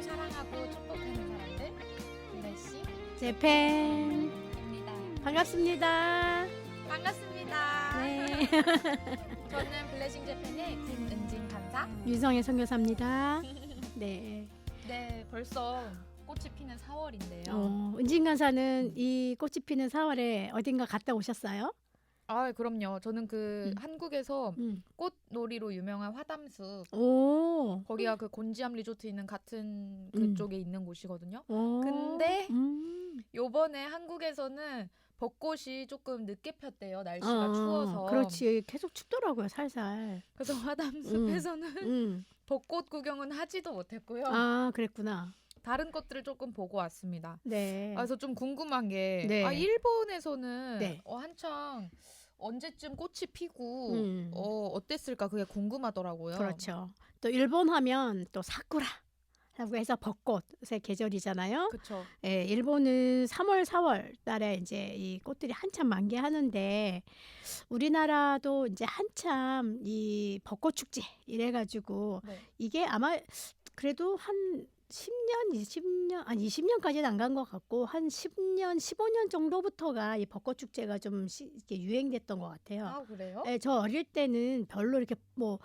사랑하고 축복하는 사람들 블레싱 재팬입니다. 반갑습니다. 반갑습니다. 네. 저는 블레싱 재팬의 김은진 간사. 유성애 선교사입니다. 네. 네, 벌써 꽃이 피는 4월인데요. 은진 간사는 이 꽃이 피는 4월에 어딘가 갔다 오셨어요? 아, 그럼요. 저는 한국에서 꽃놀이로 유명한 화담숲. 오. 거기가 그 곤지암 리조트 있는 같은 그쪽에 있는 곳이거든요. 오. 근데 요번에 한국에서는 벚꽃이 조금 늦게 폈대요. 날씨가 추워서. 그렇지. 계속 춥더라고요, 살살. 그래서 화담숲에서는 벚꽃 구경은 하지도 못했고요. 아, 그랬구나. 다른 것들을 조금 보고 왔습니다. 네. 그래서 좀 궁금한 게 네. 일본에서는 네. 한창 언제쯤 꽃이 피고 어땠을까 그게 궁금하더라고요. 그렇죠. 또 일본 하면 또 사쿠라 라고 해서 벚꽃의 계절이잖아요. 그렇죠. 예, 일본은 3월, 4월 달에 이제 이 꽃들이 한참 만개하는데 우리나라도 이제 한참 이 벚꽃 축제 이래가지고 네. 이게 아마 그래도 한 10년, 20년, 아니 20년까지는 안 간 것 같고 한 10년, 15년 정도부터가 이 벚꽃 축제가 좀 이렇게 유행됐던 것 같아요. 아, 그래요? 예, 저 어릴 때는 별로 이렇게 뭐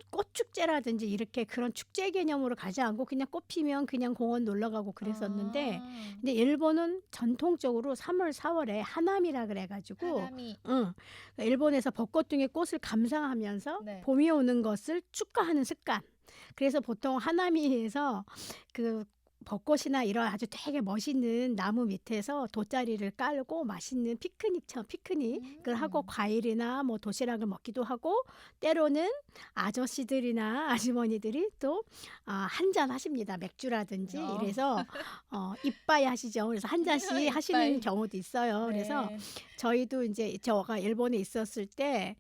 꽃축제라든지 이렇게 그런 축제 개념으로 가지 않고 그냥 꽃 피면 그냥 공원 놀러 가고 그랬었는데 근데 일본은 전통적으로 3월, 4월에 하나미라 그래가지고 하나미. 일본에서 벚꽃 등의 꽃을 감상하면서 네. 봄이 오는 것을 축하하는 습관. 그래서 보통 하나미에서 그 벚꽃이나 이런 아주 되게 멋있는 나무 밑에서 돗자리를 깔고 맛있는 피크닉을 하고 과일이나 뭐 도시락을 먹기도 하고 때로는 아저씨들이나 아주머니들이 또 한잔 하십니다. 맥주라든지 이래서 이빠이 하시죠. 그래서 한 잔씩 하시는 경우도 있어요. 네. 그래서 저희도 이제 저가 일본에 있었을 때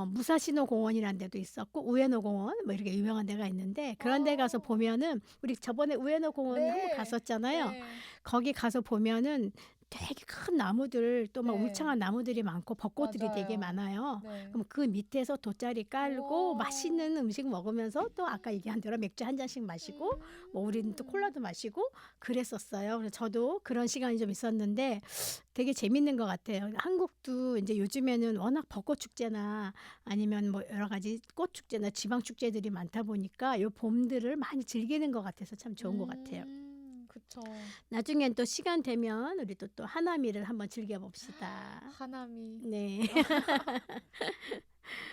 무사시노 공원이라는 데도 있었고 우에노 공원 뭐 이렇게 유명한 데가 있는데 그런 데 가서 보면은 우리 저번에 우에노 공원 네. 한번 갔었잖아요. 네. 거기 가서 보면은 되게 큰 나무들 또 막 네. 울창한 나무들이 많고 벚꽃들이 맞아요. 되게 많아요. 네. 그럼 그 밑에서 돗자리 깔고 오. 맛있는 음식 먹으면서 또 아까 얘기한 대로 맥주 한 잔씩 마시고 뭐 우리는 또 콜라도 마시고 그랬었어요. 그래서 저도 그런 시간이 좀 있었는데 되게 재밌는 것 같아요. 한국도 이제 요즘에는 워낙 벚꽃 축제나 아니면 뭐 여러 가지 꽃 축제나 지방 축제들이 많다 보니까 요 봄들을 많이 즐기는 것 같아서 참 좋은 것 같아요. 그쵸. 나중엔 또 시간 되면 우리 또 하나미를 한번 즐겨봅시다. 하나미. 네.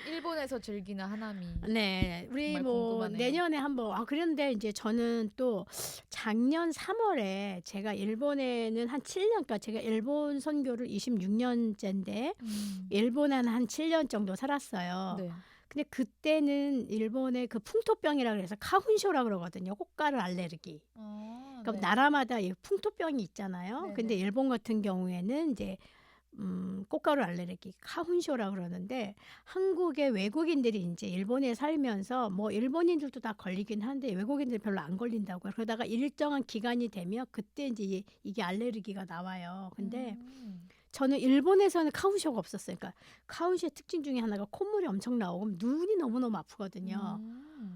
일본에서 즐기는 하나미. 네. 우리 정말 뭐 궁금하네요. 내년에 한번 그런데 이제 저는 또 작년 3월에 제가 일본에는 한 7년, 그러니까 제가 일본 선교를 26년째인데 일본에는 한 7년 정도 살았어요. 네. 근데 그때는 일본의 그 풍토병이라 그래서 카훈쇼라 그러거든요. 꽃가루 알레르기. 그러니까 네. 나라마다 이 풍토병이 있잖아요. 네네. 근데 일본 같은 경우에는 이제 꽃가루 알레르기, 카훈쇼라 그러는데 한국의 외국인들이 이제 일본에 살면서 뭐 일본인들도 다 걸리긴 한데 외국인들이 별로 안 걸린다고요. 그러다가 일정한 기간이 되면 그때 이제 이게 알레르기가 나와요. 근데 저는 일본에서는 카훈쇼가 없었어요. 그러니까 카훈쇼의 특징 중에 하나가 콧물이 엄청 나오고 눈이 너무너무 아프거든요.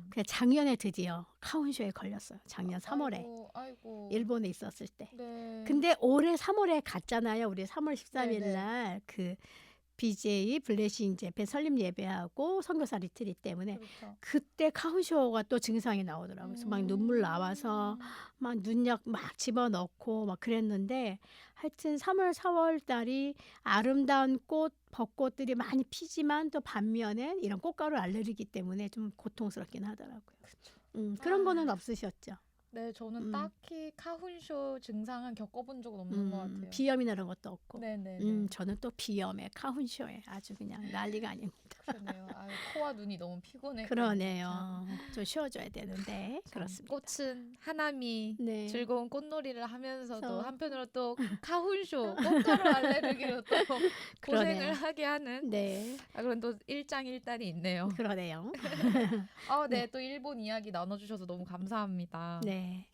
그냥 작년에 드디어 카훈쇼에 걸렸어요. 작년 3월에. 아이고. 일본에 있었을 때. 네. 근데 올해 3월에 갔잖아요. 우리 3월 13일 네네. 날 그 BJ 블레싱 재팬 설립 예배하고 선교사 리트릿 때문에 그렇죠. 그때 카훈쇼가 또 증상이 나오더라고요. 그래서 막 눈물 나와서 막 눈약 막 집어넣고 막 그랬는데 하여튼 3월, 4월 달이 아름다운 꽃, 벚꽃들이 많이 피지만 또 반면에 이런 꽃가루 알레르기 때문에 좀 고통스럽긴 하더라고요. 그런 거는 없으셨죠? 네, 저는 딱히 카훈쇼 증상은 겪어본 적은 없는 것 같아요. 비염이나 이런 것도 없고. 네네네. 저는 또 비염에 카훈쇼에 아주 그냥 난리가 아닙니다. 그러네요. 코와 눈이 너무 피곤해. 그러네요. 좀 쉬어줘야 되는데 그렇습니다. 꽃은 하나미 네. 즐거운 꽃놀이를 하면서도 그래서. 한편으로 또 카훈쇼 꽃가루 알레르기로 또 고생을 그러네요. 하게 하는 네, 그런 또 일장일단이 있네요. 그러네요. 네, 또 일본 이야기 나눠주셔서 너무 감사합니다. 네,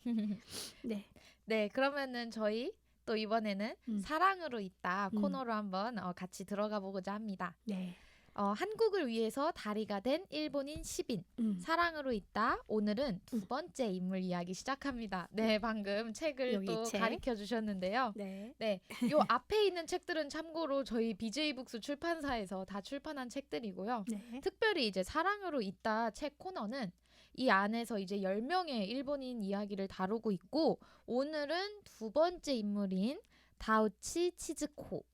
네, 네, 그러면은 저희 또 이번에는 사랑으로 있다 코너로 한번 같이 들어가 보고자 합니다. 네. 한국을 위해서 다리가 된 일본인 10인 사랑으로 있다. 오늘은 두 번째 인물 이야기 시작합니다. 네, 방금 책을 여기 또 책. 가르쳐 주셨는데요. 네. 네, 요 앞에 있는 책들은 참고로 저희 BJ북스 출판사에서 다 출판한 책들이고요. 네. 특별히 이제 사랑으로 있다 책 코너는 이 안에서 이제 10명의 일본인 이야기를 다루고 있고 오늘은 두 번째 인물인 다우치 치즈코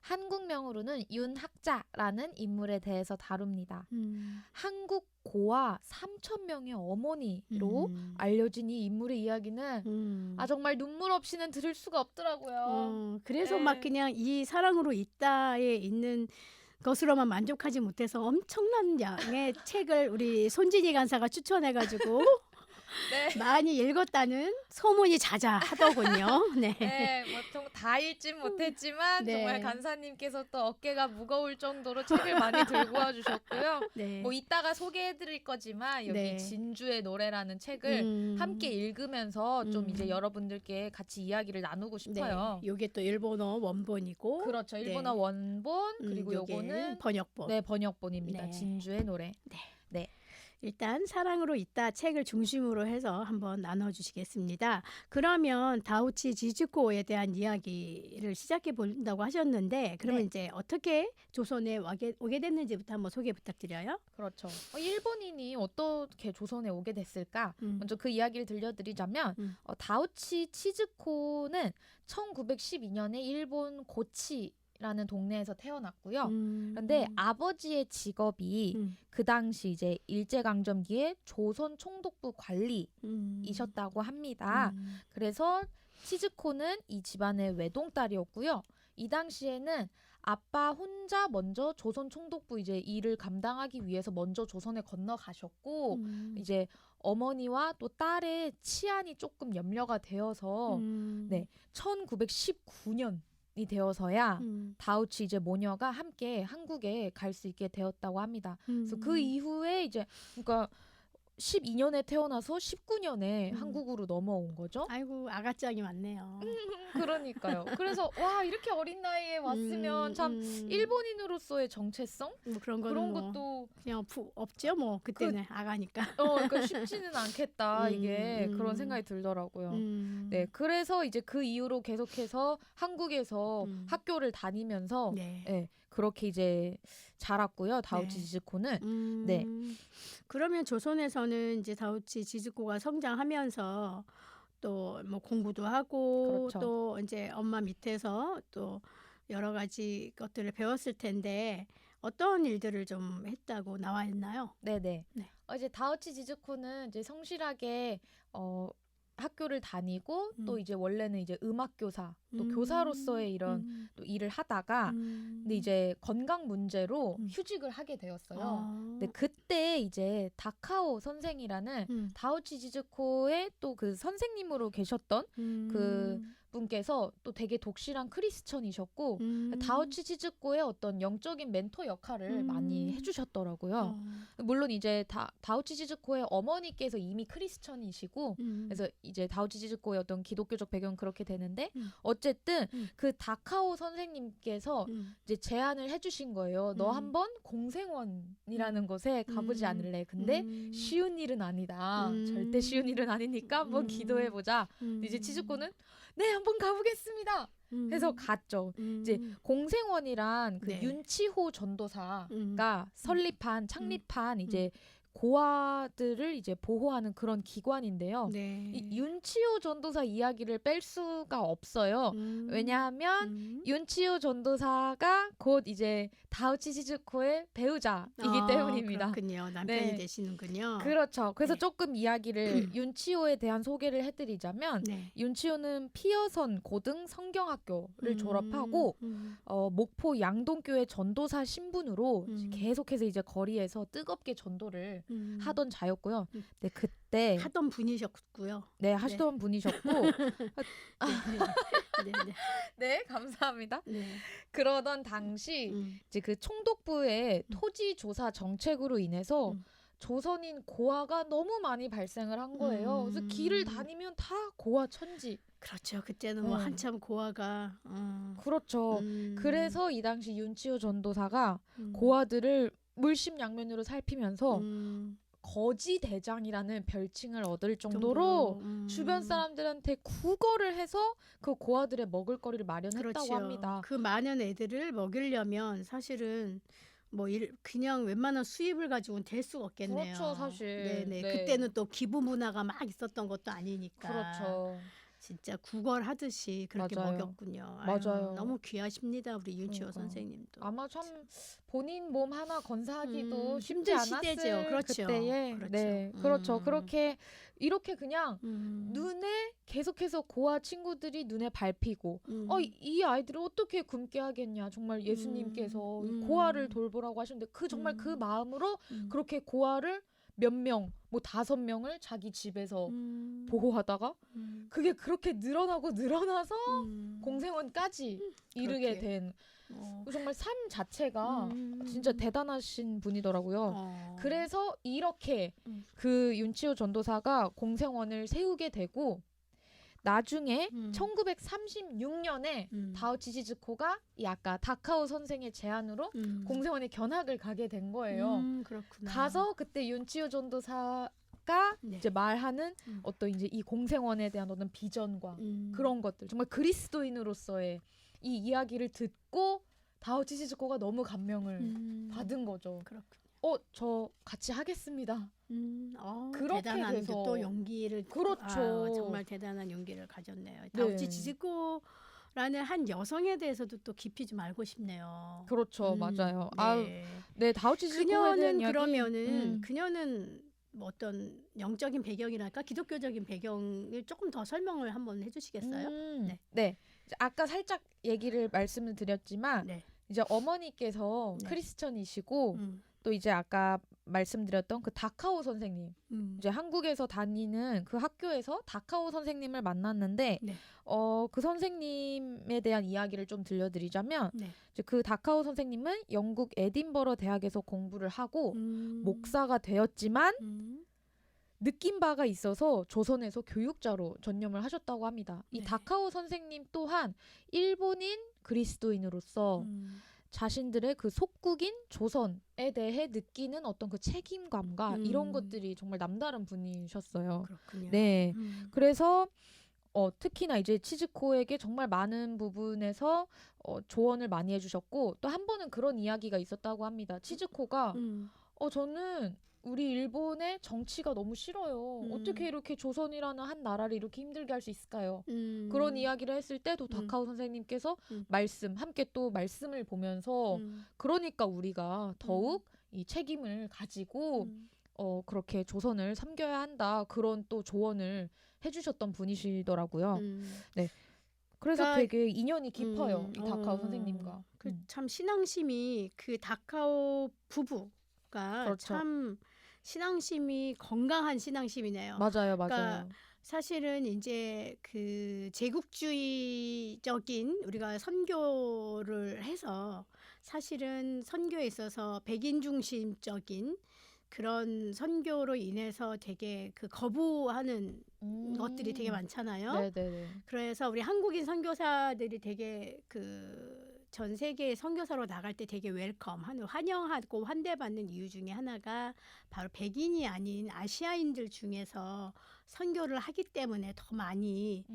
한국명으로는 윤학자라는 인물에 대해서 다룹니다. 한국 고아 3,000명의 어머니로 알려진 이 인물의 이야기는 정말 눈물 없이는 들을 수가 없더라고요. 그래서 네. 막 그냥 이 사랑으로 있다에 있는 것으로만 만족하지 못해서 엄청난 양의 책을 우리 손진희 간사가 추천해가지고 네. 많이 읽었다는 소문이 자자하더군요. 네. 네, 뭐 다 읽진 못했지만 네. 정말 간사님께서 또 어깨가 무거울 정도로 책을 많이 들고 와주셨고요. 네. 뭐 이따가 소개해드릴 거지만 여기 네. 진주의 노래라는 책을 함께 읽으면서 좀 이제 여러분들께 같이 이야기를 나누고 싶어요. 네. 요게 또 일본어 원본이고 그렇죠. 네. 일본어 원본 그리고 요게 요거는 번역본. 네 번역본입니다. 네. 진주의 노래. 일단 사랑으로 있다 책을 중심으로 해서 한번 나눠주시겠습니다. 그러면 다우치 지즈코에 대한 이야기를 시작해 본다고 하셨는데 그러면 네. 이제 어떻게 조선에 오게 됐는지부터 한번 소개 부탁드려요. 그렇죠. 일본인이 어떻게 조선에 오게 됐을까? 먼저 그 이야기를 들려드리자면 다우치 치즈코는 1912년에 일본 고치라는 동네에서 태어났고요. 그런데 아버지의 직업이 그 당시 이제 일제강점기에 조선 총독부 관리이셨다고 합니다. 그래서 치즈코는 이 집안의 외동딸이었고요. 이 당시에는 아빠 혼자 먼저 조선 총독부 이제 일을 감당하기 위해서 먼저 조선에 건너가셨고 이제 어머니와 또 딸의 치안이 조금 염려가 되어서 네 1919년이 되어서야 다우치 이제 모녀가 함께 한국에 갈 수 있게 되었다고 합니다. 그래서 그 이후에 이제 그러니까 12년에 태어나서 19년에 한국으로 넘어온 거죠. 아이고 아가짱이 많네요. 그러니까요. 그래서 와 이렇게 어린 나이에 왔으면 참 일본인으로서의 정체성 뭐 그런 거는 그런 뭐 것도 그냥 없죠. 뭐 그때는 아가니까. 그러니까 쉽지는 않겠다 이게 그런 생각이 들더라고요. 네, 그래서 이제 그 이후로 계속해서 한국에서 학교를 다니면서 네. 네, 그렇게 이제 자랐고요. 다우치 네. 지즈코는 네. 그러면 조선에서는 이제 다우치 지즈코가 성장하면서 또 뭐 공부도 하고 그렇죠. 또 이제 엄마 밑에서 또 여러 가지 것들을 배웠을 텐데 어떤 일들을 좀 했다고 나와 있나요? 네네. 네. 이제 다우치 지즈코는 이제 성실하게 학교를 다니고 또 이제 원래는 이제 음악 교사 또 교사로서의 이런 또 일을 하다가 근데 이제 건강 문제로 휴직을 하게 되었어요. 근데 그때 이제 다카오 선생이라는 다우치 지즈코의 또 그 선생님으로 계셨던 그 분께서 또 되게 독실한 크리스천이셨고 다우치 지즈코의 어떤 영적인 멘토 역할을 많이 해주셨더라고요. 물론 이제 다우치 지즈코의 어머니께서 이미 크리스천이시고 그래서 이제 다우치 지즈코의 어떤 기독교적 배경은 그렇게 되는데 어쨌든 그 다카오 선생님께서 이제 제안을 해주신 거예요. 너 한번 공생원이라는 곳에 가보지 않을래? 근데 쉬운 일은 아니다. 절대 쉬운 일은 아니니까 한번 기도해보자. 이제 치즈코는 네 한번 가보겠습니다. 해서 갔죠. 이제 공생원이란 그 네. 윤치호 전도사가 창립한 이제 고아들을 이제 보호하는 그런 기관인데요. 네. 이 윤치호 전도사 이야기를 뺄 수가 없어요. 왜냐하면 윤치호 전도사가 곧 이제 다우치 지즈코의 배우자이기 때문입니다. 그렇군요. 남편이 네. 되시는군요. 그렇죠. 그래서 네. 조금 이야기를 윤치호에 대한 소개를 해드리자면 네. 윤치호는 피어선 고등 성경학교를 졸업하고 목포 양동교회 전도사 신분으로 계속해서 이제 거리에서 뜨겁게 전도를 하던 자였고요. 네, 그때 하던 분이셨고요. 네 하시던 분이셨고 네. 네 감사합니다. 네. 그러던 당시 이제 그 총독부의 토지 조사 정책으로 인해서 조선인 고아가 너무 많이 발생을 한 거예요. 그래서 길을 다니면 다 고아 천지. 그렇죠. 그때는 뭐 네. 한참 고아가 그렇죠. 그래서 이 당시 윤치호 전도사가 고아들을 물심양면으로 살피면서 거지 대장이라는 별칭을 얻을 정도로 주변 사람들한테 구걸을 해서 그 고아들의 먹을거리를 마련했다고 그렇죠. 합니다. 그 많은 애들을 먹이려면 사실은 뭐 그냥 웬만한 수입을 가지고는 될 수가 없겠네요. 그렇죠, 사실. 네네. 네. 그때는 또 기부 문화가 막 있었던 것도 아니니까. 그렇죠. 진짜 구걸하듯이 그렇게 맞아요. 먹였군요. 맞아요. 너무 귀하십니다. 우리 윤치호 그러니까. 선생님도. 아마 참 본인 몸 하나 건사하기도 쉽지 힘든 않았을 시대죠. 그렇죠. 그때에. 그렇죠. 네, 그렇죠. 이렇게 그냥 눈에 계속해서 고아 친구들이 눈에 밟히고 이 아이들을 어떻게 굶게 하겠냐. 정말 예수님께서 이 고아를 돌보라고 하셨는데 정말 그 마음으로 그렇게 고아를 몇 명, 뭐 5명을 자기 집에서 보호하다가 그게 그렇게 늘어나서 공생원까지 이르게 그렇게. 된 정말 삶 자체가 진짜 대단하신 분이더라고요. 그래서 이렇게 그 윤치호 전도사가 공생원을 세우게 되고 나중에 1936년에 다오치 시즈코가 이 아까 다카오 선생의 제안으로 공생원에 견학을 가게 된 거예요. 그렇구나. 가서 그때 윤치호 전도사가 네. 이제 말하는 어떤 이제 이 공생원에 대한 어떤 비전과 그런 것들 정말 그리스도인으로서의 이 이야기를 듣고 다오치 시즈코가 너무 감명을 받은 거죠. 그렇군요. 저 같이 하겠습니다. 그렇게 대단한 돼서 또 용기를 그렇죠. 정말 대단한 용기를 가졌네요. 다우치 지즈코라는 한 여성에 대해서도 또 깊이 좀 알고 싶네요. 그렇죠, 맞아요. 네. 네, 다오치 시즈코에 대한 그녀는 이야기. 그러면은 그녀는 뭐 어떤 영적인 배경이랄까 기독교적인 배경을 조금 더 설명을 한번 해주시겠어요? 네. 이제 아까 살짝 얘기를 말씀을 드렸지만 네. 이제 어머니께서 네. 크리스천이시고 또 이제 아까 말씀드렸던 그 다카오 선생님 이제 한국에서 다니는 그 학교에서 다카오 선생님을 만났는데 네. 그 선생님에 대한 이야기를 좀 들려드리자면 네. 이제 그 다카오 선생님은 영국 에딘버러 대학에서 공부를 하고 목사가 되었지만 느낀 바가 있어서 조선에서 교육자로 전념을 하셨다고 합니다. 이 네. 다카오 선생님 또한 일본인 그리스도인으로서 자신들의 그 속국인 조선에 대해 느끼는 어떤 그 책임감과 이런 것들이 정말 남다른 분이셨어요. 그렇군요. 네. 그래서 특히나 이제 치즈코에게 정말 많은 부분에서 조언을 많이 해주셨고 또 한 번은 그런 이야기가 있었다고 합니다. 치즈코가 저는 우리 일본의 정치가 너무 싫어요. 어떻게 이렇게 조선이라는 한 나라를 이렇게 힘들게 할 수 있을까요? 그런 이야기를 했을 때 또 다카오 선생님께서 함께 또 말씀을 보면서 그러니까 우리가 더욱 이 책임을 가지고 그렇게 조선을 섬겨야 한다. 그런 또 조언을 해주셨던 분이시더라고요. 네. 그래서 그러니까, 되게 인연이 깊어요. 이 다카오 선생님과. 참 신앙심이 그 다카오 부부가 그렇죠. 참 신앙심이 건강한 신앙심이네요. 맞아요. 그러니까 사실은 이제 그 제국주의적인 우리가 선교를 해서 사실은 선교에 있어서 백인 중심적인 그런 선교로 인해서 되게 그 거부하는 것들이 되게 많잖아요. 네네네. 그래서 우리 한국인 선교사들이 되게 그 전 세계 선교사로 나갈 때 되게 환영하고 환대받는 이유 중에 하나가 바로 백인이 아닌 아시아인들 중에서 선교를 하기 때문에 더 많이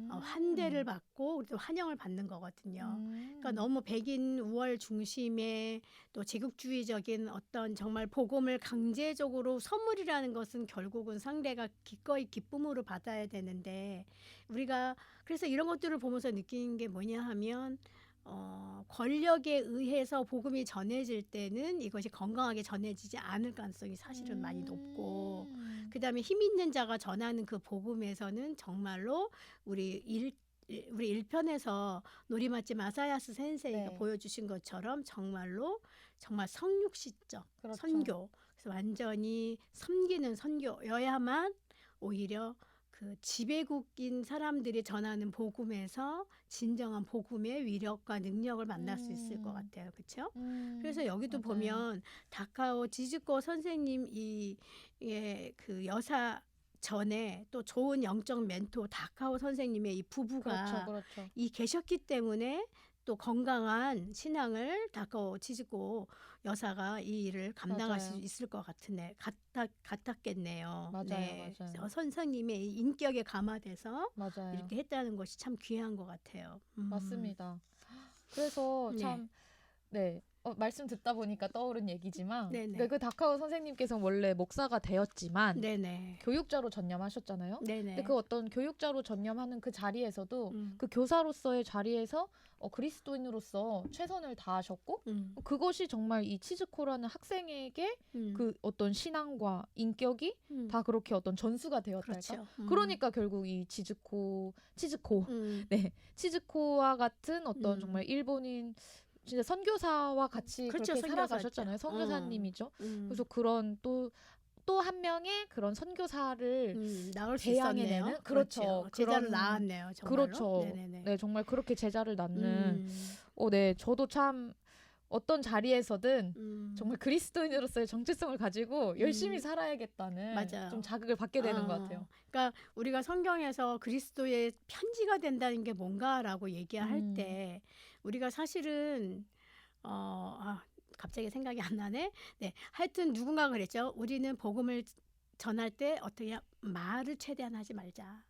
환대를 받고 또 환영을 받는 거거든요. 그러니까 너무 백인 우월 중심의 또 제국주의적인 어떤 정말 복음을 강제적으로 선물이라는 것은 결국은 상대가 기꺼이 기쁨으로 받아야 되는데 우리가 그래서 이런 것들을 보면서 느끼는 게 뭐냐 하면 권력에 의해서 복음이 전해질 때는 이것이 건강하게 전해지지 않을 가능성이 사실은 많이 높고 그다음에 힘 있는 자가 전하는 그 복음에서는 정말로 우리 1편에서 노리마치 마사야스 센세이가 보여주신 것처럼 정말 성육시적 선교 그래서 완전히 섬기는 선교여야만 오히려 그 지배국인 사람들이 전하는 복음에서 진정한 복음의 위력과 능력을 만날 수 있을 것 같아요. 그렇죠? 그래서 여기도 맞아요. 보면 다카오 지즈코 선생님 그 여사 전에 또 좋은 영적 멘토 다카오 선생님의 이 부부가 그렇죠. 계셨기 때문에 또 건강한 신앙을 다카오 지즈코 여사가 이 일을 감당할 수 맞아요. 있을 것 같았겠네요. 맞아요. 네, 맞아요. 선생님의 이 인격에 감화돼서 맞아요. 이렇게 했다는 것이 참 귀한 것 같아요. 맞습니다. 그래서 네. 참 말씀 듣다 보니까 떠오른 얘기지만 네네. 그 다카오 선생님께서 원래 목사가 되었지만 네네. 교육자로 전념하셨잖아요. 네네. 근데 그 어떤 교육자로 전념하는 그 자리에서도 음. 그 교사로서의 자리에서 그리스도인으로서 최선을 다하셨고 그것이 정말 이 치즈코라는 학생에게 그 어떤 신앙과 인격이 다 그렇게 어떤 전수가 되었달까. 그렇죠. 그러니까 결국 이 치즈코 치즈코와 같은 어떤 정말 일본인 진짜 선교사와 같이 그렇죠, 그렇게 살아가셨잖아요. 선교사죠. 선교사님이죠. 그래서 그런 또 한 명의 그런 선교사를 나올 수 대양해내는 있었네요. 그렇죠. 제자를 그런 낳았네요. 정말로. 그렇죠. 네네네. 네, 정말 그렇게 제자를 낳는 음. 저도 참 어떤 자리에서든 정말 그리스도인으로서의 정체성을 가지고 열심히 살아야겠다는 맞아요. 좀 자극을 받게 되는 것 같아요. 그러니까 우리가 성경에서 그리스도의 편지가 된다는 게 뭔가라고 얘기할 때 우리가 사실은 갑자기 생각이 안 나네. 네, 하여튼 누군가 그랬죠. 우리는 복음을 전할 때 어떻게 말을 최대한 하지 말자.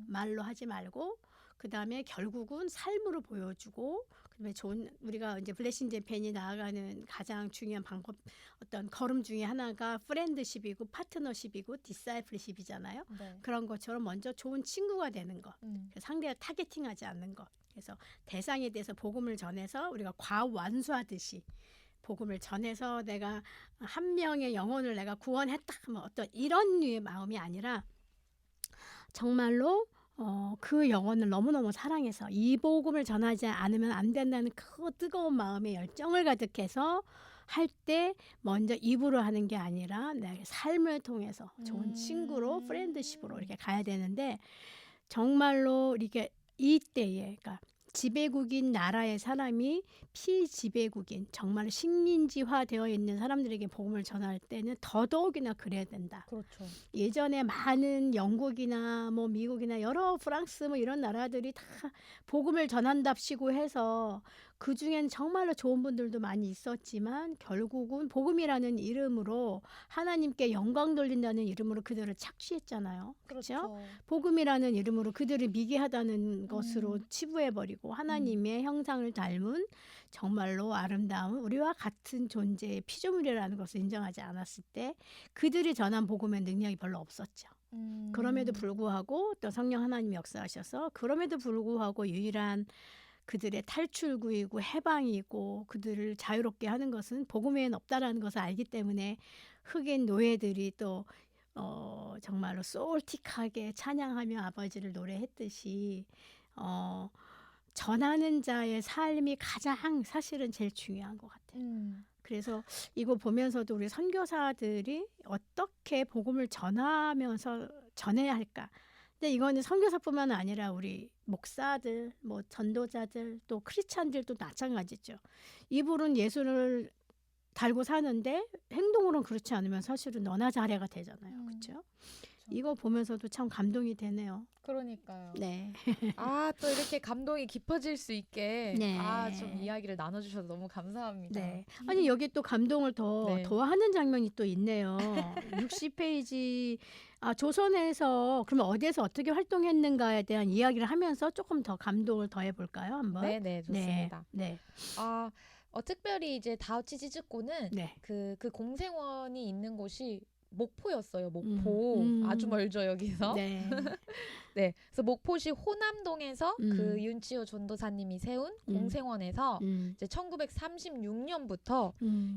말로 하지 말고 그 다음에 결국은 삶으로 보여주고 그다음에 우리가 이제 블레싱 재팬이 나아가는 가장 중요한 방법 어떤 걸음 중에 하나가 프렌드십이고 파트너십이고 디사이플십이잖아요. 네. 그런 것처럼 먼저 좋은 친구가 되는 것, 상대를 타겟팅하지 않는 것. 그래서 대상에 대해서 복음을 전해서 우리가 과완수하듯이 복음을 전해서 내가 한 명의 영혼을 내가 구원했다 뭐 어떤 이런 류의 마음이 아니라 정말로 그 영혼을 너무너무 사랑해서 이 복음을 전하지 않으면 안 된다는 그 뜨거운 마음의 열정을 가득해서 할 때 먼저 입으로 하는 게 아니라 내 삶을 통해서 좋은 친구로 프렌드십으로 이렇게 가야 되는데 정말로 이렇게 이때에 그러니까 지배국인 나라의 사람이 피지배국인 정말 식민지화 되어 있는 사람들에게 복음을 전할 때는 더더욱이나 그래야 된다. 그렇죠. 예전에 많은 영국이나 뭐 미국이나 여러 프랑스 뭐 이런 나라들이 다 복음을 전한답시고 해서 그 중엔 정말로 좋은 분들도 많이 있었지만 결국은 복음이라는 이름으로 하나님께 영광 돌린다는 이름으로 그들을 착취했잖아요. 그렇죠? 복음이라는 이름으로 그들을 미개하다는 것으로 치부해버리고 하나님의 형상을 닮은 정말로 아름다운 우리와 같은 존재의 피조물이라는 것을 인정하지 않았을 때 그들이 전한 복음의 능력이 별로 없었죠. 그럼에도 불구하고 또 성령 하나님이 역사하셔서 그럼에도 불구하고 유일한 그들의 탈출구이고 해방이고 그들을 자유롭게 하는 것은 복음 외에는 없다라는 것을 알기 때문에 흑인 노예들이 또 정말로 소울틱하게 찬양하며 아버지를 노래했듯이 전하는 자의 삶이 가장 사실은 제일 중요한 것 같아요. 그래서 이거 보면서도 우리 선교사들이 어떻게 복음을 전하면서 전해야 할까? 근데 이거는 선교사뿐만 아니라 우리 목사들, 뭐 전도자들, 또 크리스찬들도 마찬가지죠. 입으로는 예수를 달고 사는데 행동으로는 그렇지 않으면 사실은 너나 잘해가 되잖아요. 그렇죠? 이거 보면서도 참 감동이 되네요. 그러니까요. 네. 또 이렇게 감동이 깊어질 수 있게 네. 좀 이야기를 나눠주셔서 너무 감사합니다. 네. 아니 여기 또 감동을 더하는 장면이 또 있네요. 60페이지 조선에서 그러면 어디에서 어떻게 활동했는가에 대한 이야기를 하면서 조금 더 감동을 더해볼까요? 한번. 네, 좋습니다. 네. 특별히 이제 다우치 지즈코는 네. 그 공생원이 있는 곳이 목포였어요. 목포. 아주 멀죠, 여기서. 네. 네. 그래서 목포시 호남동에서 그 윤치호 전도사님이 세운 공생원에서 이제 1936년부터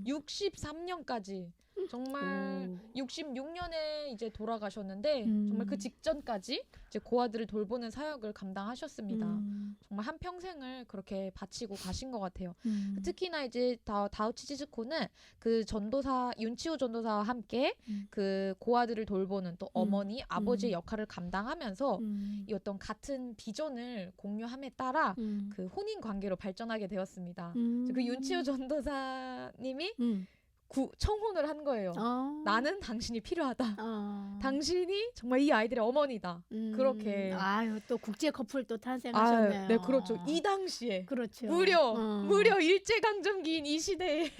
63년까지 정말 오. 66년에 이제 돌아가셨는데 정말 그 직전까지 이제 고아들을 돌보는 사역을 감당하셨습니다. 정말 한 평생을 그렇게 바치고 가신 것 같아요. 특히나 이제 다우치 치즈코는 그 전도사 윤치호 전도사와 함께 그 고아들을 돌보는 또 어머니, 아버지의 역할을 감당하면서 이 어떤 같은 비전을 공유함에 따라 그 혼인 관계로 발전하게 되었습니다. 그 윤치호 전도사님이 청혼을 한 거예요. 나는 당신이 필요하다. 당신이 정말 이 아이들의 어머니다. 그렇게. 아유, 또 국제 커플 또 탄생하셨네요. 아유, 네, 그렇죠. 이 당시에 그렇죠. 무려 일제강점기인 이 시대에.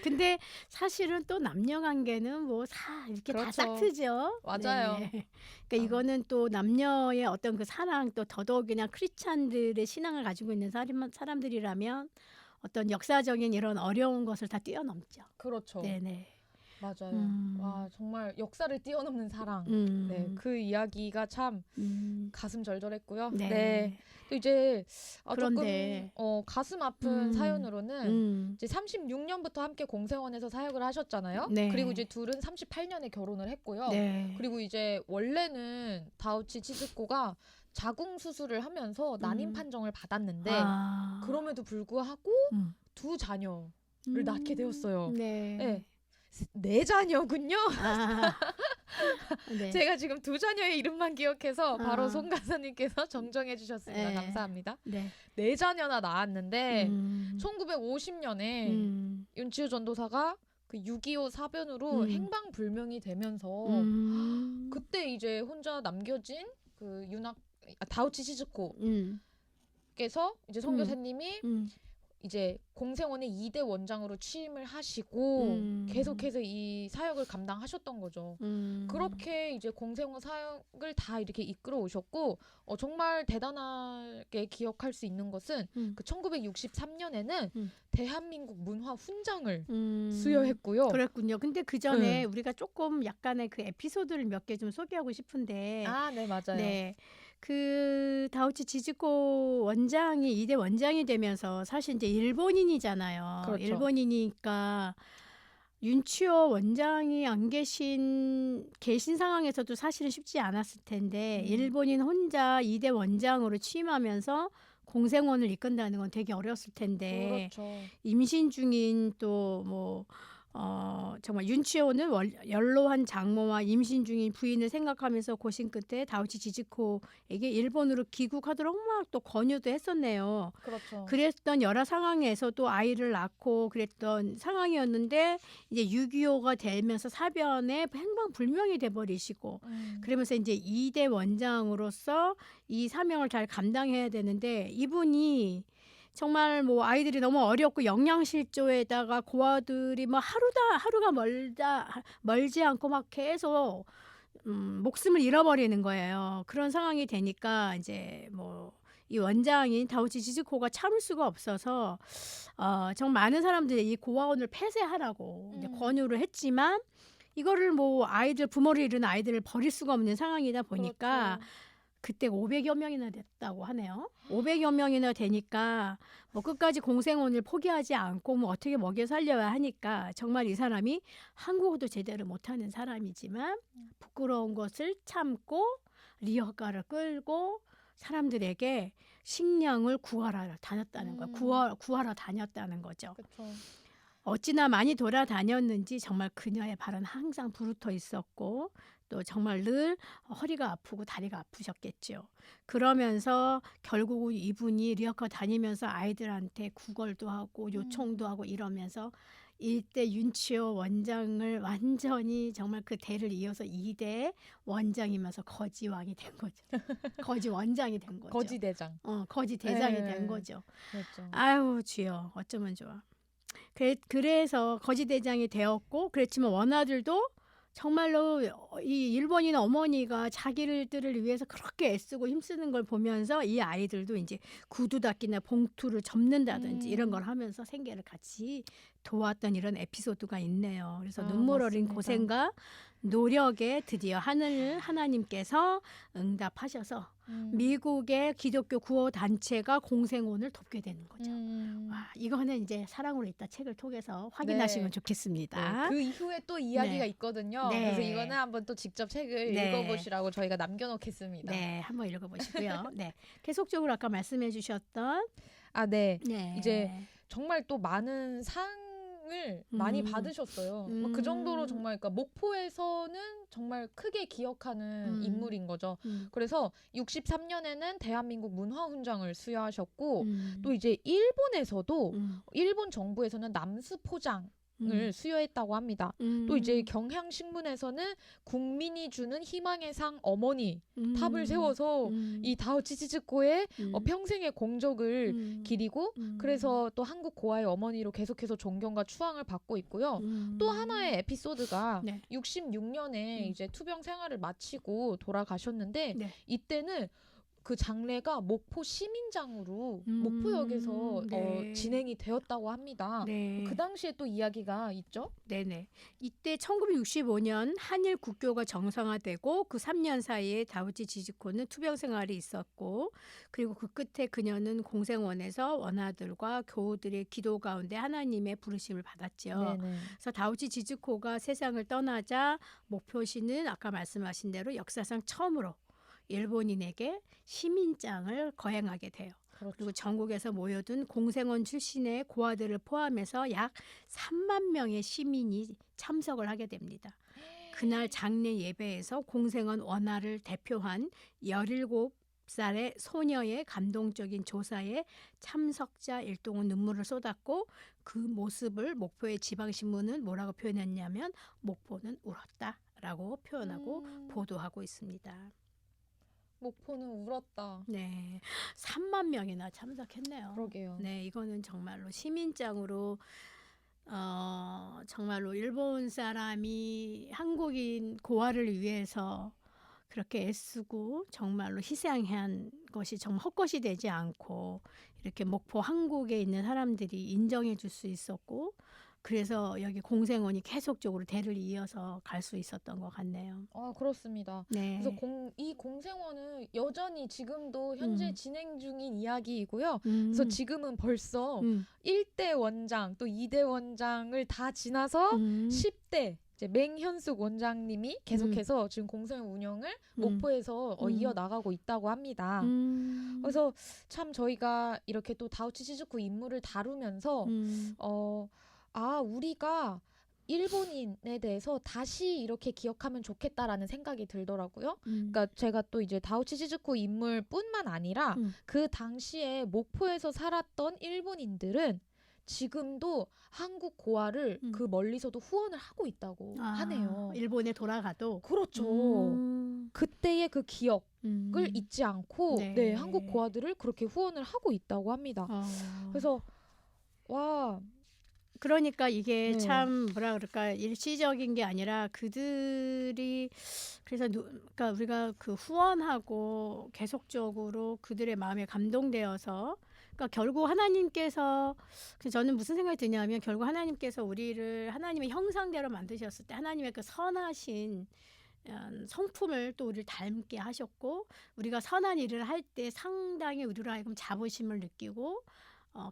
근데 사실은 또 남녀 관계는 뭐 이렇게 다 그렇죠. 싹트죠. 맞아요. 네. 그러니까 이거는 또 남녀의 어떤 그 사랑, 또 더더욱이나 크리스찬들의 신앙을 가지고 있는 사람들이라면 어떤 역사적인 이런 어려운 것을 다 뛰어넘죠. 그렇죠. 네네. 맞아요. 와, 정말 역사를 뛰어넘는 사랑. 네, 그 이야기가 참 가슴 절절했고요. 네. 네. 또 이제 그런데 조금 가슴 아픈 사연으로는 이제 36년부터 함께 공생원에서 사역을 하셨잖아요. 네. 그리고 이제 둘은 38년에 결혼을 했고요. 네. 그리고 이제 원래는 다우치 치즈코가 자궁 수술을 하면서 난임 판정을 받았는데 그럼에도 불구하고 두 자녀를 낳게 되었어요. 네. 네 자녀군요. 네. 제가 지금 두 자녀의 이름만 기억해서 바로 송 간사님께서 정정해 주셨습니다. 네. 감사합니다. 네. 네 자녀나 낳았는데 1950년에 윤치우 전도사가 그 6.25 사변으로 행방불명이 되면서 그때 이제 혼자 남겨진 그 다우치 치즈코께서 이제 선교사님이 이제 공생원의 2대 원장으로 취임을 하시고 계속해서 이 사역을 감당하셨던 거죠. 그렇게 이제 공생원 사역을 다 이렇게 이끌어 오셨고 정말 대단하게 기억할 수 있는 것은 그 1963년에는 대한민국 문화 훈장을 수여했고요. 그랬군요. 근데 그 전에 우리가 조금 약간의 그 에피소드를 몇 개 좀 소개하고 싶은데. 네, 맞아요. 네. 그 다우치 치즈코 원장이 2대 원장이 되면서 사실 이제 일본인이잖아요. 그렇죠. 일본이니까 윤치호 원장이 안 계신 상황에서도 사실은 쉽지 않았을 텐데 일본인 혼자 2대 원장으로 취임하면서 공생원을 이끈다는 건 되게 어려웠을 텐데 그렇죠. 임신 중인 또 뭐 정말 윤치호는 연로한 장모와 임신 중인 부인을 생각하면서 고심 끝에 다우치 치즈코에게 일본으로 귀국하도록 막 또 권유도 했었네요. 그렇죠. 그랬던 여러 상황에서 또 아이를 낳고 그랬던 상황이었는데 이제 6.25가 되면서 사변에 행방불명이 돼버리시고 그러면서 이제 2대 원장으로서 이 사명을 잘 감당해야 되는데 이분이 정말 뭐 아이들이 너무 어렵고 영양실조에다가 고아들이 뭐 하루가 멀지 않고 막 계속 목숨을 잃어버리는 거예요. 그런 상황이 되니까 이제 뭐 이 원장인 다우치 치즈코가 참을 수가 없어서 정말 많은 사람들이 이 고아원을 폐쇄하라고 이제 권유를 했지만 이거를 뭐 부모를 잃은 아이들을 버릴 수가 없는 상황이다 보니까 그렇죠. 그때 500여 명이나 됐다고 하네요. 500여 명이나 되니까 뭐 끝까지 공생원을 포기하지 않고 뭐 어떻게 먹여 살려야 하니까 정말 이 사람이 한국어도 제대로 못하는 사람이지만 부끄러운 것을 참고 리어카를 끌고 사람들에게 식량을 구하러 다녔다는 거예요. 구하러 다녔다는 거죠. 그렇죠. 어찌나 많이 돌아다녔는지 정말 그녀의 발은 항상 부르터 있었고 또 정말 늘 허리가 아프고 다리가 아프셨겠죠. 그러면서 결국은 이분이 리어카 다니면서 아이들한테 구걸도 하고 요청도 하고 이러면서 일대 윤치호 원장을 완전히 정말 그 대를 이어서 2대 원장이면서 거지왕이 된 거죠. 거지 원장이 된 거죠. 거지 대장. 거지 대장이 된 거죠. 그렇죠. 아유 주여 어쩌면 좋아. 그래서 거지 대장이 되었고 그렇지만 원아들도 정말로 이 일본인 어머니가 자기들을 위해서 그렇게 애쓰고 힘쓰는 걸 보면서 이 아이들도 이제 구두 닦기나 봉투를 접는다든지 이런 걸 하면서 생계를 같이 도왔던 이런 에피소드가 있네요. 그래서 아, 눈물 어린 맞습니다. 고생과 노력에 드디어 하나님께서 응답하셔서 미국의 기독교 구호 단체가 공생원을 돕게 되는 거죠. 와, 이거는 이제 사랑으로 있다 책을 통해서 확인하시면 네. 좋겠습니다. 그 이후에 또 이야기가 네. 있거든요. 네. 그래서 이거는 한번 또 직접 책을 네. 읽어보시라고 저희가 남겨놓겠습니다. 네, 한번 읽어보시고요. 네, 계속적으로 아까 말씀해 주셨던 아, 네. 네. 이제 정말 또 많은 상을 많이 받으셨어요. 막그 정도로 정말 그러니까 목포에서는 정말 크게 기억하는 인물인 거죠. 그래서 63년에는 대한민국 문화훈장을 수여하셨고 또 이제 일본에서도 일본 정부에서는 남수포장을 수여했다고 합니다. 또 이제 경향신문에서는 국민이 주는 희망의 상 어머니 탑을 세워서 이 다오 치치즈코의 평생의 공적을 기리고 그래서 또 한국 고아의 어머니로 계속해서 존경과 추앙을 받고 있고요. 또 하나의 에피소드가 네. 66년에 이제 투병 생활을 마치고 돌아가셨는데 네. 이때는 그 장례가 목포 시민장으로 목포역에서 네. 진행이 되었다고 합니다. 네. 그 당시에 또 이야기가 있죠? 네네. 이때 1965년 한일 국교가 정상화되고 그 3년 사이에 다우치 지지코는 투병 생활이 있었고 그리고 그 끝에 그녀는 공생원에서 원아들과 교우들의 기도 가운데 하나님의 부르심을 받았죠. 네네. 그래서 다우치 지즈코가 세상을 떠나자 목포시는 아까 말씀하신 대로 역사상 처음으로 일본인에게 시민장을 거행하게 돼요. 그렇죠. 그리고 전국에서 모여든 공생원 출신의 고아들을 포함해서 약 3만 명의 시민이 참석을 하게 됩니다. 그날 장례 예배에서 공생원 원아를 대표한 17살의 소녀의 감동적인 조사에 참석자 일동은 눈물을 쏟았고 그 모습을 목포의 지방신문은 뭐라고 표현했냐면 목포는 울었다라고 표현하고 보도하고 있습니다. 목포는 울었다. 네, 3만 명이나 참석했네요. 그러게요. 네, 이거는 정말로 시민장으로 정말로 일본 사람이 한국인 고아를 위해서 그렇게 애쓰고 정말로 희생한 것이 정말 헛것이 되지 않고 이렇게 목포 한국에 있는 사람들이 인정해 줄 수 있었고 그래서 여기 공생원이 계속적으로 대를 이어서 갈 수 있었던 것 같네요. 아, 그렇습니다. 네. 그래서 이 공생원은 여전히 지금도 현재 진행 중인 이야기이고요. 그래서 지금은 벌써 1대 원장 또 2대 원장을 다 지나서 10대 이제 맹현숙 원장님이 계속해서 지금 공생원 운영을 목포에서 이어나가고 있다고 합니다. 그래서 참 저희가 이렇게 또 다우치 시즈코 인물을 다루면서 우리가 일본인에 대해서 다시 이렇게 기억하면 좋겠다라는 생각이 들더라고요. 그러니까 제가 또 이제 다우치 시즈코 인물뿐만 아니라 그 당시에 목포에서 살았던 일본인들은 지금도 한국 고아를 그 멀리서도 후원을 하고 있다고 하네요. 일본에 돌아가도 그렇죠. 그때의 그 기억을 잊지 않고 네. 한국 고아들을 그렇게 후원을 하고 있다고 합니다. 그래서 와, 그러니까 이게 네. 참 뭐라 그럴까 일시적인 게 아니라 그들이 그래서 그러니까 우리가 그 후원하고 계속적으로 그들의 마음에 감동되어서 그러니까 결국 하나님께서 저는 무슨 생각이 드냐면 결국 하나님께서 우리를 하나님의 형상대로 만드셨을 때 하나님의 그 선하신 성품을 또 우리를 닮게 하셨고 우리가 선한 일을 할 때 상당히 우리로 하여금 자부심을 느끼고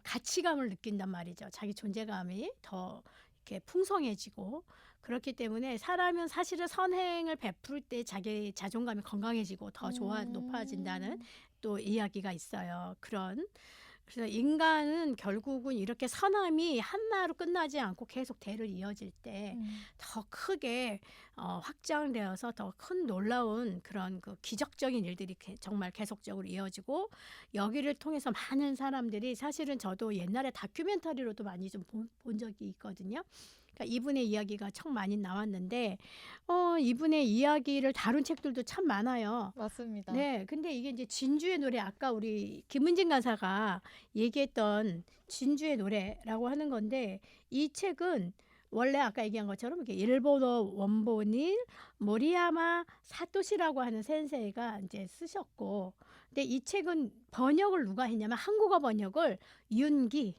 가치감을 느낀단 말이죠. 자기 존재감이 더 이렇게 풍성해지고 그렇기 때문에 사람은 사실은 선행을 베풀 때 자기 자존감이 건강해지고 더 높아진다는 또 이야기가 있어요. 그래서 인간은 결국은 이렇게 선함이 한나로 끝나지 않고 계속 대를 이어질 때 더 크게 확장되어서 더 큰 놀라운 그런 그 기적적인 일들이 정말 계속적으로 이어지고 여기를 통해서 많은 사람들이 사실은 저도 옛날에 다큐멘터리로도 많이 좀 본 적이 있거든요. 그러니까 이분의 이야기가 참 많이 나왔는데 이분의 이야기를 다룬 책들도 참 많아요. 맞습니다. 네, 근데 이게 이제 진주의 노래 아까 우리 김은진 간사가 얘기했던 진주의 노래라고 하는 건데 이 책은 원래 아까 얘기한 것처럼 이렇게 일본어 원본인 모리야마 사토시라고 하는 센세이가 이제 쓰셨고, 근데 이 책은 번역을 누가 했냐면 한국어 번역을 윤기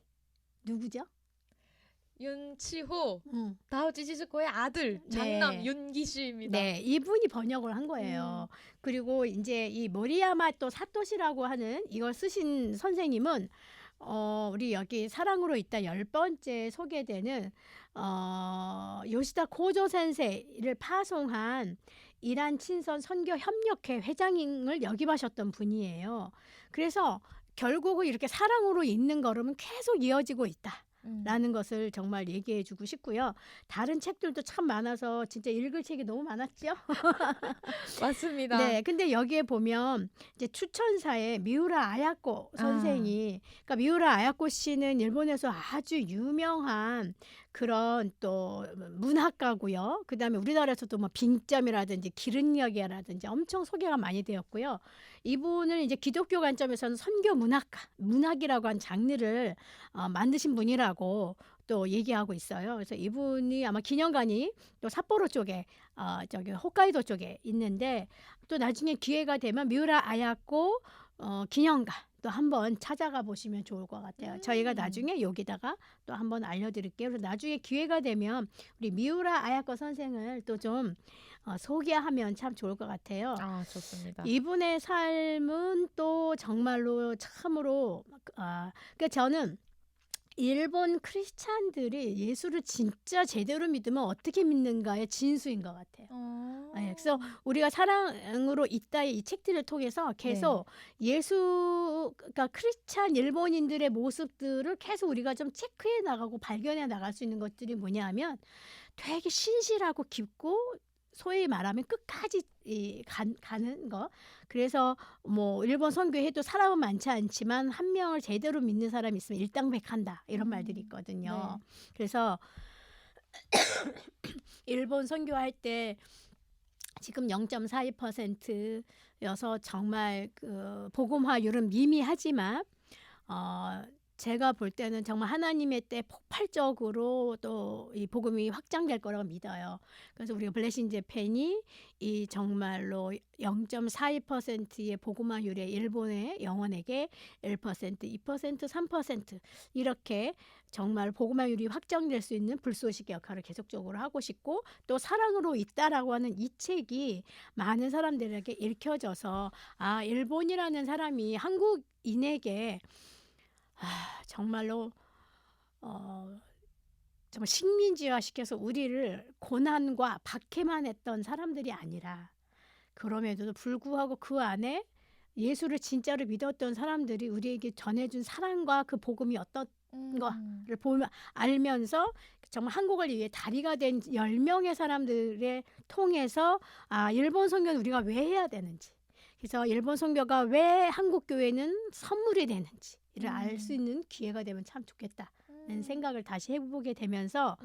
누구죠? 윤치호 음. 다우치 시즈코의 아들 장남 네. 윤기슈입니다. 네, 이분이 번역을 한 거예요. 그리고 이제 이 모리야마 또 사토시라고 하는 이걸 쓰신 선생님은 우리 여기 사랑으로 있다 10번째 소개되는 요시다 고조 센세이를 파송한 이란 친선 선교 협력회 회장을 역임하셨던 분이에요. 그래서 결국은 이렇게 사랑으로 있는 걸음은 계속 이어지고 있다. 라는 것을 정말 얘기해 주고 싶고요. 다른 책들도 참 많아서 진짜 읽을 책이 너무 많았죠. 맞습니다. 네, 근데 여기에 보면 이제 추천사에 미우라 아야코 선생이, 그러니까 미우라 아야코 씨는 일본에서 아주 유명한 그런 또 문학가고요. 그다음에 우리나라에서도 뭐 빙점이라든지 기른역이라든지 엄청 소개가 많이 되었고요. 이분은 이제 기독교 관점에서는 선교 문학이라고 한 장르를 만드신 분이라고 또 얘기하고 있어요. 그래서 이분이 아마 기념관이 또 삿포로 쪽에 저기 홋카이도 쪽에 있는데 또 나중에 기회가 되면 미우라 아야코 기념관 또 한번 찾아가 보시면 좋을 것 같아요. 저희가 나중에 여기다가 또 한번 알려드릴게요. 그래서 나중에 기회가 되면 우리 미우라 아야코 선생을 또 좀 소개하면 참 좋을 것 같아요. 아, 좋습니다. 이분의 삶은 또 정말로 참으로 그러니까 저는 일본 크리스찬들이 예수를 진짜 제대로 믿으면 어떻게 믿는가의 진수인 것 같아요. 네, 그래서 우리가 사랑으로 있다의 이 책들을 통해서 계속 그러니까 크리스찬 일본인들의 모습들을 계속 우리가 좀 체크해 나가고 발견해 나갈 수 있는 것들이 뭐냐면 되게 신실하고 깊고 소위 말하면 끝까지 가는 거. 그래서 뭐 일본 선교해도 사람은 많지 않지만 한 명을 제대로 믿는 사람이 있으면 일당백한다 이런 말들이 있거든요. 그래서 일본 선교할 때 지금 0.42%여서 정말 그 복음화율은 미미하지만 제가 볼 때는 정말 하나님의 때 폭발적으로 또 이 복음이 확장될 거라고 믿어요. 그래서 우리가 블레싱 재팬이 이 정말로 0.42%의 복음화율의 일본의 영혼에게 1%, 2%, 3% 이렇게 정말 복음화율이 확정될 수 있는 불쏘시개 역할을 계속적으로 하고 싶고 또 사랑으로 있다라고 하는 이 책이 많은 사람들에게 읽혀져서 일본이라는 사람이 한국인에게 정말로 정말 식민지화 시켜서 우리를 고난과 박해만 했던 사람들이 아니라 그럼에도 불구하고 그 안에 예수를 진짜로 믿었던 사람들이 우리에게 전해준 사랑과 그 복음이 어떤 거를 알면서 정말 한국을 위해 다리가 된 10명의 사람들을 통해서 일본 선교는 우리가 왜 해야 되는지, 그래서 일본 선교가 왜 한국 교회는 선물이 되는지를 알 수 있는 기회가 되면 참 좋겠다는 생각을 다시 해보게 되면서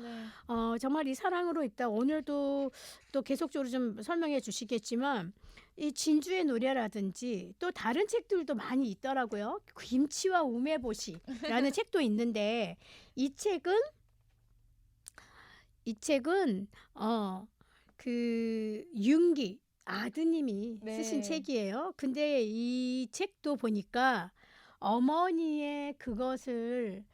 정말 이 사랑으로 있다 오늘도 또 계속적으로 좀 설명해 주시겠지만 이 진주의 노래라든지 또 다른 책들도 많이 있더라고요. 김치와 우메보시라는 책도 있는데 이 책은 그 윤기 아드님이 쓰신 책이에요. 근데 이 책도 보니까 어머니의 그것을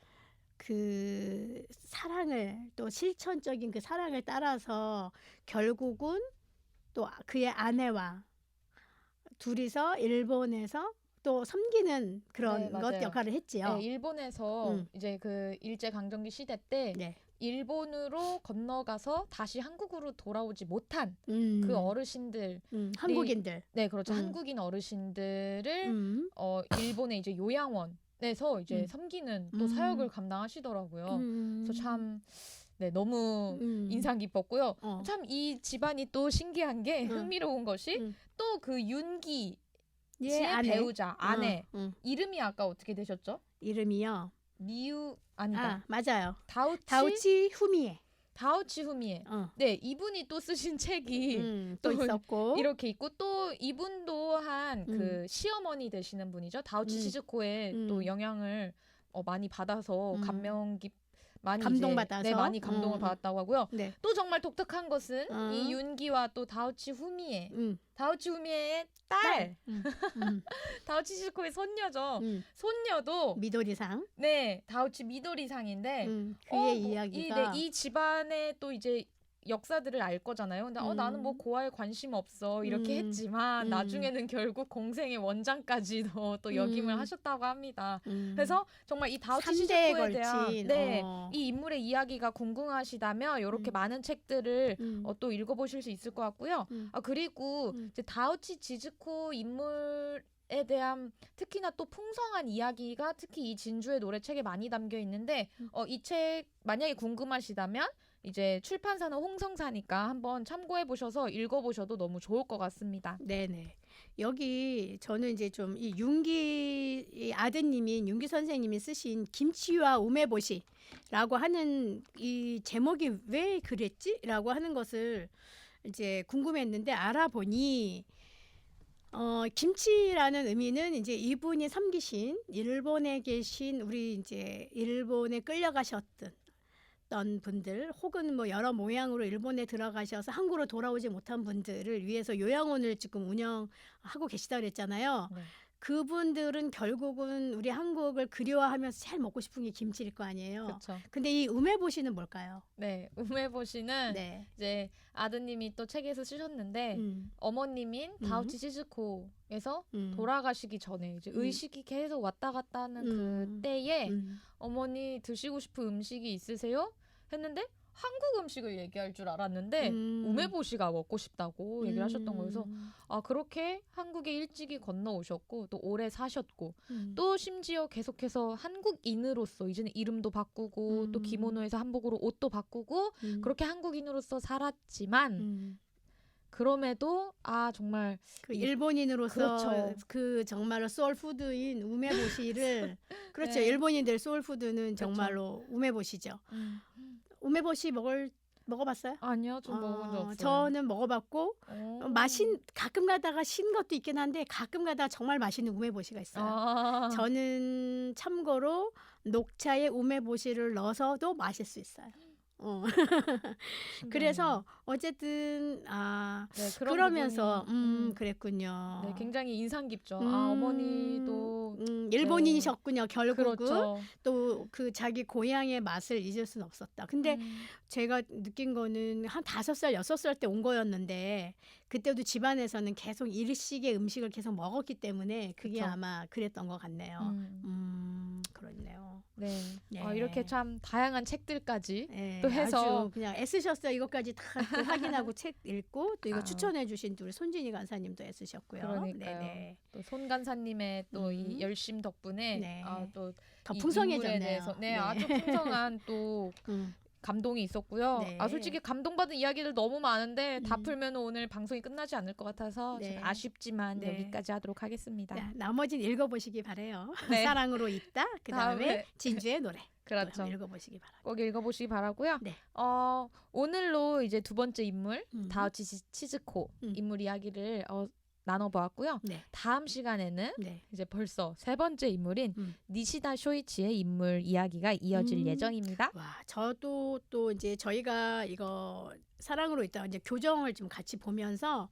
그 사랑을 또 실천적인 그 사랑을 따라서 결국은 또 그의 아내와 둘이서 일본에서 또 섬기는 그런 것 역할을 했지요. 네, 일본에서 이제 그 일제 강점기 시대 때 일본으로 건너가서 다시 한국으로 돌아오지 못한 그 어르신들, 한국인들, 네, 그렇죠. 한국인 어르신들을 일본의 이제 요양원에서 이제 섬기는 또 사역을 감당하시더라고요. 그래서 참 너무 인상 깊었고요. 참 이 집안이 또 신기한 게 흥미로운 것이 또 그 윤기 씨의 배우자 아내 이름이 아까 어떻게 되셨죠? 이름이요. 아니다. 맞아요. 다우치 후미에. 네, 이분이 또 쓰신 책이 또 있었고 이렇게 있고 또 이분 또한 그 시어머니 되시는 분이죠. 다우치 시즈코의 또 영향을 많이 받아서 감명 많이 감동받아서? 네, 많이 감동을 받았다고 하고요. 네. 또 정말 독특한 것은 어. 이 윤기와 또 다우치 후미에 음. 다우치 후미에의 딸 음. 음. 다우치 시즈코의 손녀죠. 음. 손녀도 미도리상. 네 다우치 미도리상인데 그의 뭐, 이야기가 이 집안의 또 이제 역사들을 알 거잖아요. 근데 나는 뭐 고아에 관심 없어 이렇게 했지만 나중에는 결국 공생의 원장까지도 또 역임을 하셨다고 합니다. 그래서 정말 이 다우치 3대에 시즈코에 대한 걸친, 네, 이 인물의 이야기가 궁금하시다면 이렇게 많은 책들을 또 읽어보실 수 있을 것 같고요. 그리고 이제 다우치 지즈코 인물에 대한 특히나 또 풍성한 이야기가 특히 이 진주의 노래 책에 많이 담겨 있는데 이 책 만약에 궁금하시다면 이제 출판사는 홍성사니까 한번 참고해 보셔서 읽어보셔도 너무 좋을 것 같습니다. 네네. 여기 저는 이제 좀 이 윤기 이 아드님인 윤기 선생님이 쓰신 김치와 우메보시라고 하는 이 제목이 왜 그랬지라고 하는 것을 이제 궁금했는데 알아보니 김치라는 의미는 이제 이분이 섬기신 일본에 계신 우리 이제 일본에 끌려가셨던 분들 혹은 뭐 여러 모양으로 일본에 들어가셔서 한국으로 돌아오지 못한 분들을 위해서 요양원을 지금 운영하고 계시다 그랬잖아요. 네. 그분들은 결국은 우리 한국을 그리워하면서 제일 먹고 싶은 게 김치일 거 아니에요. 그렇죠. 근데 이 우메보시는 뭘까요? 네, 우메보시는 네. 이제 아드님이 또 책에서 쓰셨는데 어머님인 다우치 시즈코에서 돌아가시기 전에 이제 의식이 계속 왔다 갔다 하는 그 때에 어머니 드시고 싶은 음식이 있으세요? 했는데 한국 음식을 얘기할 줄 알았는데 우메보시가 먹고 싶다고 얘기를 하셨던 거여서 그렇게 한국에 일찍이 건너오셨고 또 오래 사셨고 또 심지어 계속해서 한국인으로서 이제는 이름도 바꾸고 또 기모노에서 한복으로 옷도 바꾸고 그렇게 한국인으로서 살았지만 그럼에도 정말 그 일본인으로서 그렇죠. 그 정말로 소울푸드인 우메보시를 그렇죠. 네. 일본인들 소울푸드는 정말로 우메보시죠. 우메보시 먹어봤어요? 아니요, 좀 먹은 적 없어요. 저는 먹어봤고 가끔 가다가 신 것도 있긴 한데 가끔 가다가 정말 맛있는 우메보시가 있어요. 저는 참고로 녹차에 우메보시를 넣어서도 마실 수 있어요. 그래서 어쨌든 네, 그러면서 그랬군요. 네, 굉장히 인상 깊죠. 어머니도 일본인이셨군요. 결국은 그렇죠. 또 그 자기 고향의 맛을 잊을 수는 없었다. 근데 제가 느낀 거는 한 5살, 6살 때 온 거였는데 그때도 집안에서는 계속 일식의 음식을 계속 먹었기 때문에 그게 그쵸. 아마 그랬던 것 같네요. 그렇네요. 네. 네. 이렇게 참 다양한 책들까지 네, 또 해서 아주 그냥 애쓰셨어요. 이것까지 다 또 확인하고 책 읽고 또 이거 아. 추천해주신 우리 손진희 간사님도 애쓰셨고요. 그러니까요. 네네. 또 손간사님의 또 이 열심 덕분에 네. 또 더 이 풍성해졌네요. 인물에 대해서 네. 아주 풍성한 또 감동이 있었고요. 네. 솔직히 감동받은 이야기들 너무 많은데 다 풀면 오늘 방송이 끝나지 않을 것 같아서 네. 좀 아쉽지만 네. 여기까지 하도록 하겠습니다. 자, 나머지는 읽어보시기 바래요. 네. 사랑으로 있다. 그 다음에 다음에 진주의 노래. 그렇죠. 읽어보시기 바랍니다. 꼭 읽어보시기 바라고요. 네. 오늘로 이제 두 번째 인물 다우치 치즈코 음. 인물 이야기를 나눠보았고요. 네. 다음 시간에는 네. 이제 벌써 세 번째 인물인 음. 니시다 쇼이치의 인물 이야기가 이어질 예정입니다. 와, 저도 또 이제 저희가 이거 사랑으로 있다 이제 교정을 좀 같이 보면서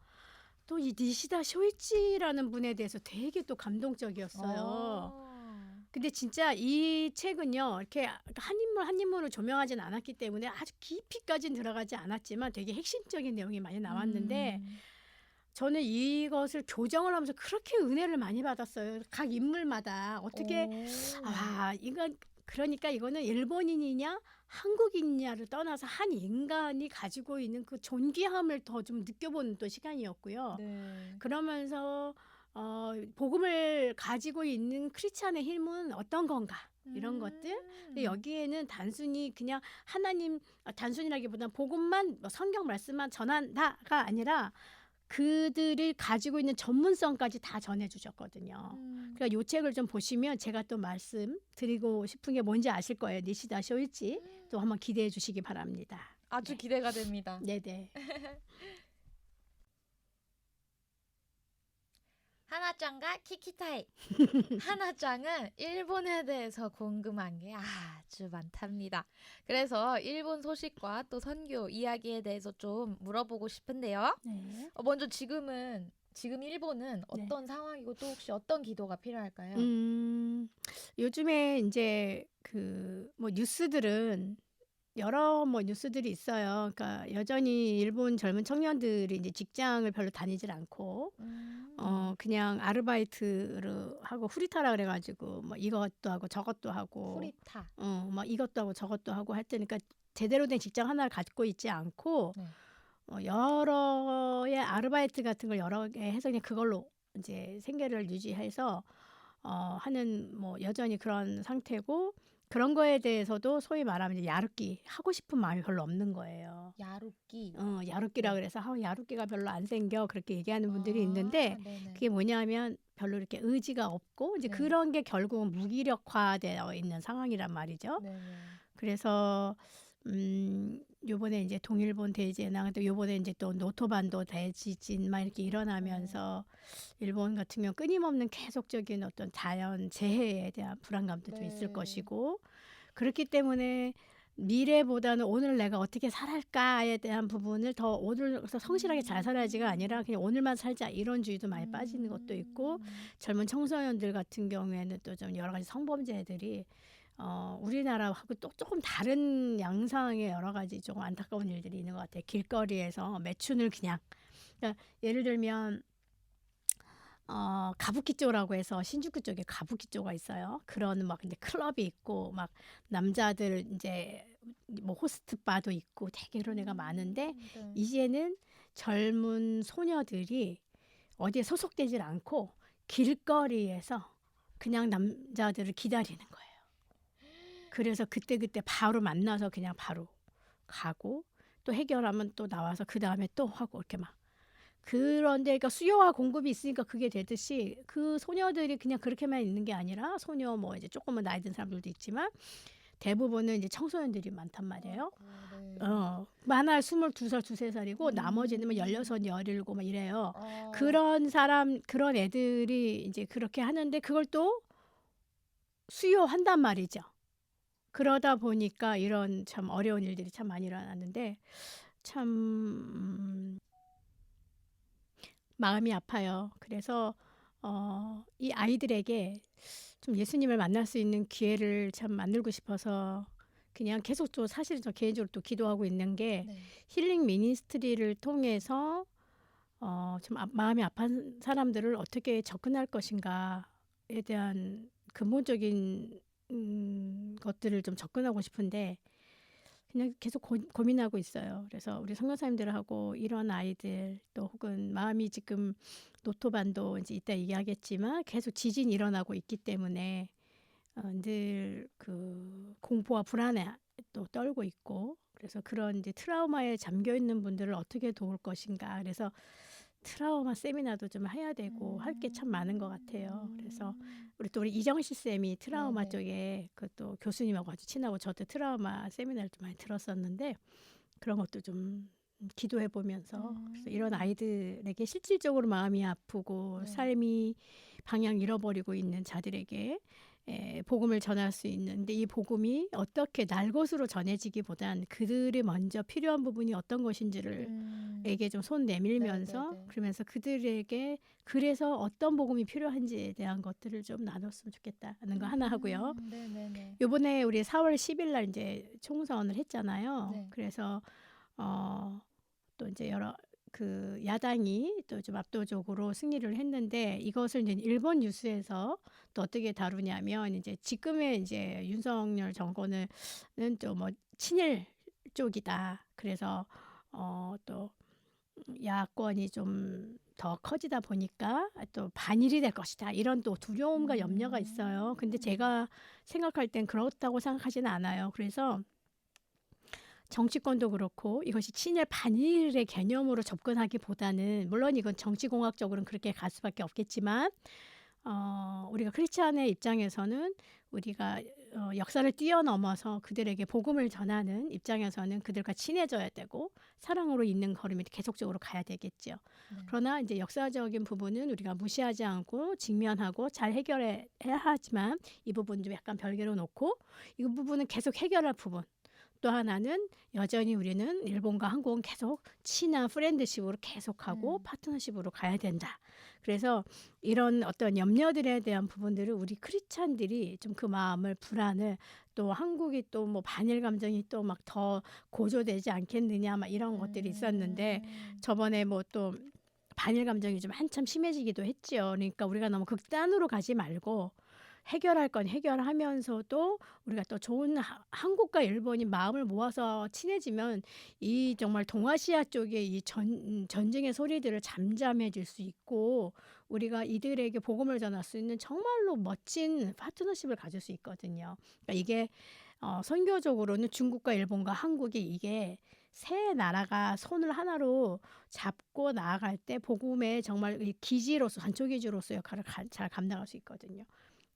또 이 니시다 쇼이치라는 분에 대해서 되게 또 감동적이었어요. 근데 진짜 이 책은요, 이렇게 한 인물 한 인물을 조명하진 않았기 때문에 아주 깊이까지는 들어가지 않았지만 되게 핵심적인 내용이 많이 나왔는데 저는 이것을 교정을 하면서 그렇게 은혜를 많이 받았어요. 각 인물마다 어떻게 이건 그러니까 이거는 일본인이냐 한국인이냐를 떠나서 한 인간이 가지고 있는 그 존귀함을 더 좀 느껴보는 또 시간이었고요. 네. 그러면서 복음을 가지고 있는 크리스찬의 힘은 어떤 건가 이런 것들. 근데 여기에는 단순히 그냥 하나님 단순이라기보다는 복음만 성경 말씀만 전한다가 아니라 그들이 가지고 있는 전문성까지 다 전해주셨거든요. 그러니까 이 책을 좀 보시면 제가 또 말씀드리고 싶은 게 뭔지 아실 거예요. 니시다 쇼이치 또 한번 기대해 주시기 바랍니다. 아주 기대가 됩니다. 네네. 하나 하나짱과 키키타이. 하나짱은 일본에 대해서 궁금한 게 아주 많답니다. 그래서 일본 소식과 또 선교 이야기에 대해서 좀 물어보고 싶은데요. 네. 먼저 지금 일본은 네. 어떤 상황이고 또 혹시 어떤 기도가 필요할까요? 요즘에 이제 그 뭐 뉴스들은 여러 뭐 뉴스들이 있어요. 그러니까 여전히 일본 젊은 청년들이 이제 직장을 별로 다니질 않고 그냥 아르바이트를 하고 후리타라 그래 가지고 뭐 이것도 하고 저것도 하고 후리타. 뭐 이것도 하고 저것도 하고 할 때니까 제대로 된 직장 하나를 갖고 있지 않고 네. 여러의 아르바이트 같은 걸 여러 개 해서 그냥 그걸로 이제 생계를 유지해서 하는 뭐 여전히 그런 상태고 그런 거에 대해서도 소위 말하면 이제 야릇기 하고 싶은 마음이 별로 없는 거예요. 야루끼. 야룻기라 네. 그래서 야룻기가 별로 안 생겨 그렇게 얘기하는 분들이 있는데 네네. 그게 뭐냐면 별로 이렇게 의지가 없고 이제 네. 그런 게 결국은 무기력화되어 있는 상황이란 말이죠. 네네. 그래서 요번에 이제 동일본 대지나 또 요번에 이제 또 노토반도 대지진 막 이렇게 일어나면서 일본 같은 경우 끊임없는 계속적인 어떤 자연 재해에 대한 불안감도 좀 있을 네. 것이고 그렇기 때문에 미래보다는 오늘 내가 어떻게 살아갈까에 대한 부분을 더 오늘서 성실하게 잘 살아야지가 아니라 그냥 오늘만 살자 이런 주의도 많이 빠지는 것도 있고 젊은 청소년들 같은 경우에는 또 좀 여러 가지 성범죄들이 우리나라하고 또 조금 다른 양상의 여러 가지 좀 안타까운 일들이 있는 것 같아요. 길거리에서 매춘을 그냥 그러니까 예를 들면 가부키조라고 해서 신주쿠 쪽에 가부키조가 있어요. 그런 막 근데 클럽이 있고 막 남자들 이제 뭐 호스트 바도 있고 되게 그런 애가 많은데 네. 이제는 젊은 소녀들이 어디에 소속되질 않고 길거리에서 그냥 남자들을 기다리는 거예요. 그래서 그때그때 바로 만나서 그냥 바로 가고 또 해결하면 또 나와서 그 다음에 또 하고 이렇게 막 그런데 그러니까 수요와 공급이 있으니까 그게 되듯이 그 소녀들이 그냥 그렇게만 있는 게 아니라 소녀 뭐 이제 조금은 나이 든 사람들도 있지만 대부분은 이제 청소년들이 많단 말이에요. 네. 많아 22살, 23살이고 나머지는 뭐 16, 17 막 이래요. 아. 그런 애들이 이제 그렇게 하는데 그걸 또 수요한단 말이죠. 그러다 보니까 이런 참 어려운 일들이 참 많이 일어났는데 참 마음이 아파요. 그래서 이 아이들에게 좀 예수님을 만날 수 있는 기회를 참 만들고 싶어서 그냥 계속 또 사실 저 개인적으로 또 기도하고 있는 게 네. 힐링 미니스트리를 통해서 좀 마음이 아픈 사람들을 어떻게 접근할 것인가에 대한 근본적인 것들을 좀 접근하고 싶은데 그냥 계속 고민하고 있어요. 그래서 우리 선교사님들하고 이런 아이들 또 혹은 마음이 지금 노토반도 이제 이따 얘기하겠지만 계속 지진이 일어나고 있기 때문에 늘 그 공포와 불안에 또 떨고 있고 그래서 그런 이제 트라우마에 잠겨 있는 분들을 어떻게 도울 것인가. 그래서 트라우마 세미나도 좀 해야 되고 할 게 참 많은 것 같아요. 그래서 우리 이정실 쌤이 트라우마 네네. 쪽에 그또 교수님하고 아주 친하고 저도 트라우마 세미나를 좀 많이 들었었는데 그런 것도 좀 기도해 보면서 그래서 이런 아이들에게 실질적으로 마음이 아프고 네. 삶이 방향 잃어버리고 있는 자들에게 복음을 전할 수 있는데 이 복음이 어떻게 날 것으로 전해지기보단 그들이 먼저 필요한 부분이 어떤 것인지를 에게 좀 손 내밀면서 네네네. 그러면서 그들에게 그래서 어떤 복음이 필요한지에 대한 것들을 좀 나눴으면 좋겠다는 거 하나 하고요. 네네네. 요번에 우리 4월 10일 날 이제 총선을 했잖아요. 네. 그래서 또 이제 여러 그 야당이 또 좀 압도적으로 승리를 했는데 이것을 이제 일본 뉴스에서 또 어떻게 다루냐면 이제 지금의 이제 윤석열 정권은 또 뭐 친일 쪽이다. 그래서 또 야권이 좀 더 커지다 보니까 또 반일이 될 것이다. 이런 또 두려움과 염려가 있어요. 근데 제가 생각할 땐 그렇다고 생각하지는 않아요. 그래서 정치권도 그렇고 이것이 친일 반일의 개념으로 접근하기보다는 물론 이건 정치공학적으로는 그렇게 갈 수밖에 없겠지만 우리가 크리스찬의 입장에서는 우리가 역사를 뛰어넘어서 그들에게 복음을 전하는 입장에서는 그들과 친해져야 되고 사랑으로 있는 걸음이 계속적으로 가야 되겠죠. 네. 그러나 이제 역사적인 부분은 우리가 무시하지 않고 직면하고 잘 해결해야 하지만 이 부분 좀 약간 별개로 놓고 이 부분은 계속 해결할 부분. 또 하나는 여전히 우리는 일본과 한국은 계속 친한 프렌드십으로 계속하고 파트너십으로 가야 된다. 그래서 이런 어떤 염려들에 대한 부분들을 우리 크리스찬들이 좀 그 마음을 불안을 또 한국이 또 뭐 반일 감정이 또 막 더 고조되지 않겠느냐 막 이런 것들이 있었는데 저번에 뭐 또 반일 감정이 좀 한참 심해지기도 했죠. 그러니까 우리가 너무 극단으로 가지 말고 해결할 건 해결하면서도 우리가 또 좋은 한국과 일본이 마음을 모아서 친해지면 이 정말 동아시아 쪽의 이 전쟁의 소리들을 잠잠해질 수 있고 우리가 이들에게 복음을 전할 수 있는 정말로 멋진 파트너십을 가질 수 있거든요. 그러니까 이게 선교적으로는 중국과 일본과 한국이 이게 세 나라가 손을 하나로 잡고 나아갈 때 복음의 정말 기지로서 전초 기지로서 역할을 잘 감당할 수 있거든요.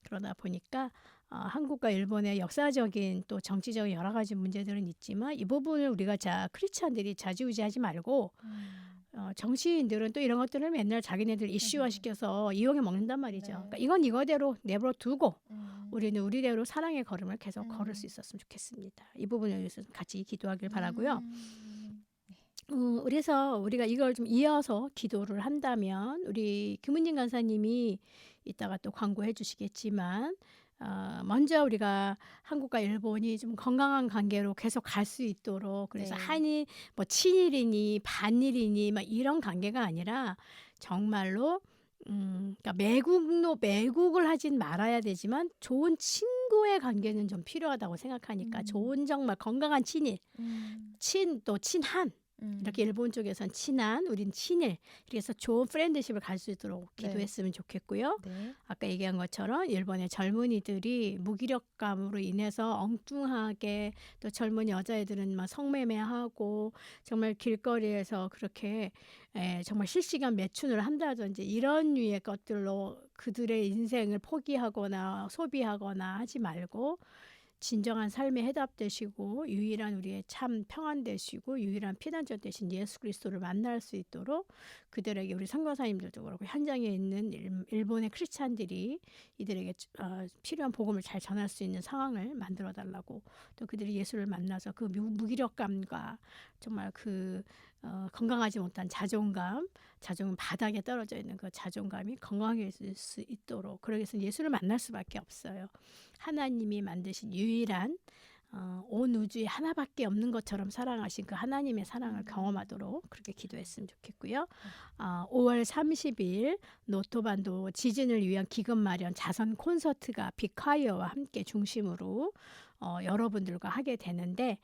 그러다 보니까 한국과 일본의 역사적인 또 정치적인 여러 가지 문제들은 있지만 이 부분을 우리가 크리스찬들이 좌지우지하지 말고 정치인들은 또 이런 것들을 맨날 자기네들 이슈화시켜서 이용해 먹는단 말이죠. 네. 그러니까 이건 이거대로 내버려 두고 우리는 우리대로 사랑의 걸음을 계속 걸을 수 있었으면 좋겠습니다. 이 부분에 대해서 같이 기도하길 바라고요. 그래서 우리가 이걸 좀 이어서 기도를 한다면 우리 김은진 간사님이 이따가 또 광고해 주시겠지만 먼저 우리가 한국과 일본이 좀 건강한 관계로 계속 갈 수 있도록 그래서 네. 한이 뭐 친일이니 반일이니 막 이런 관계가 아니라 정말로 그러니까 매국을 하진 말아야 되지만 좋은 친구의 관계는 좀 필요하다고 생각하니까 좋은 정말 건강한 친일, 또 친한 이렇게 일본 쪽에선 친한, 우린 친일 이렇게 해서 좋은 프렌드십을 갈 수 있도록 기도했으면 좋겠고요. 네. 아까 얘기한 것처럼 일본의 젊은이들이 무기력감으로 인해서 엉뚱하게 또 젊은 여자애들은 막 성매매하고 정말 길거리에서 그렇게 정말 실시간 매춘을 한다든지 이런 류의 것들로 그들의 인생을 포기하거나 소비하거나 하지 말고 진정한 삶의 해답 되시고 유일한 우리의 참 평안 되시고 유일한 피난처 되신 예수 그리스도를 만날 수 있도록 그들에게 우리 선교사님들도 그렇고 현장에 있는 일본의 크리스찬들이 이들에게 필요한 복음을 잘 전할 수 있는 상황을 만들어 달라고 또 그들이 예수를 만나서 그 무기력감과 정말 그 건강하지 못한 자존감 바닥에 떨어져 있는 그 자존감이 건강해질 수 있도록 그러기 위해서 예수를 만날 수밖에 없어요. 하나님이 만드신 유일한 온 우주에 하나밖에 없는 것처럼 사랑하신 그 하나님의 사랑을 경험하도록 그렇게 기도했으면 좋겠고요. 5월 30일 노토반도 지진을 위한 기금 마련 자선 콘서트가 빅콰이어와 함께 중심으로 여러분들과 하게 되는데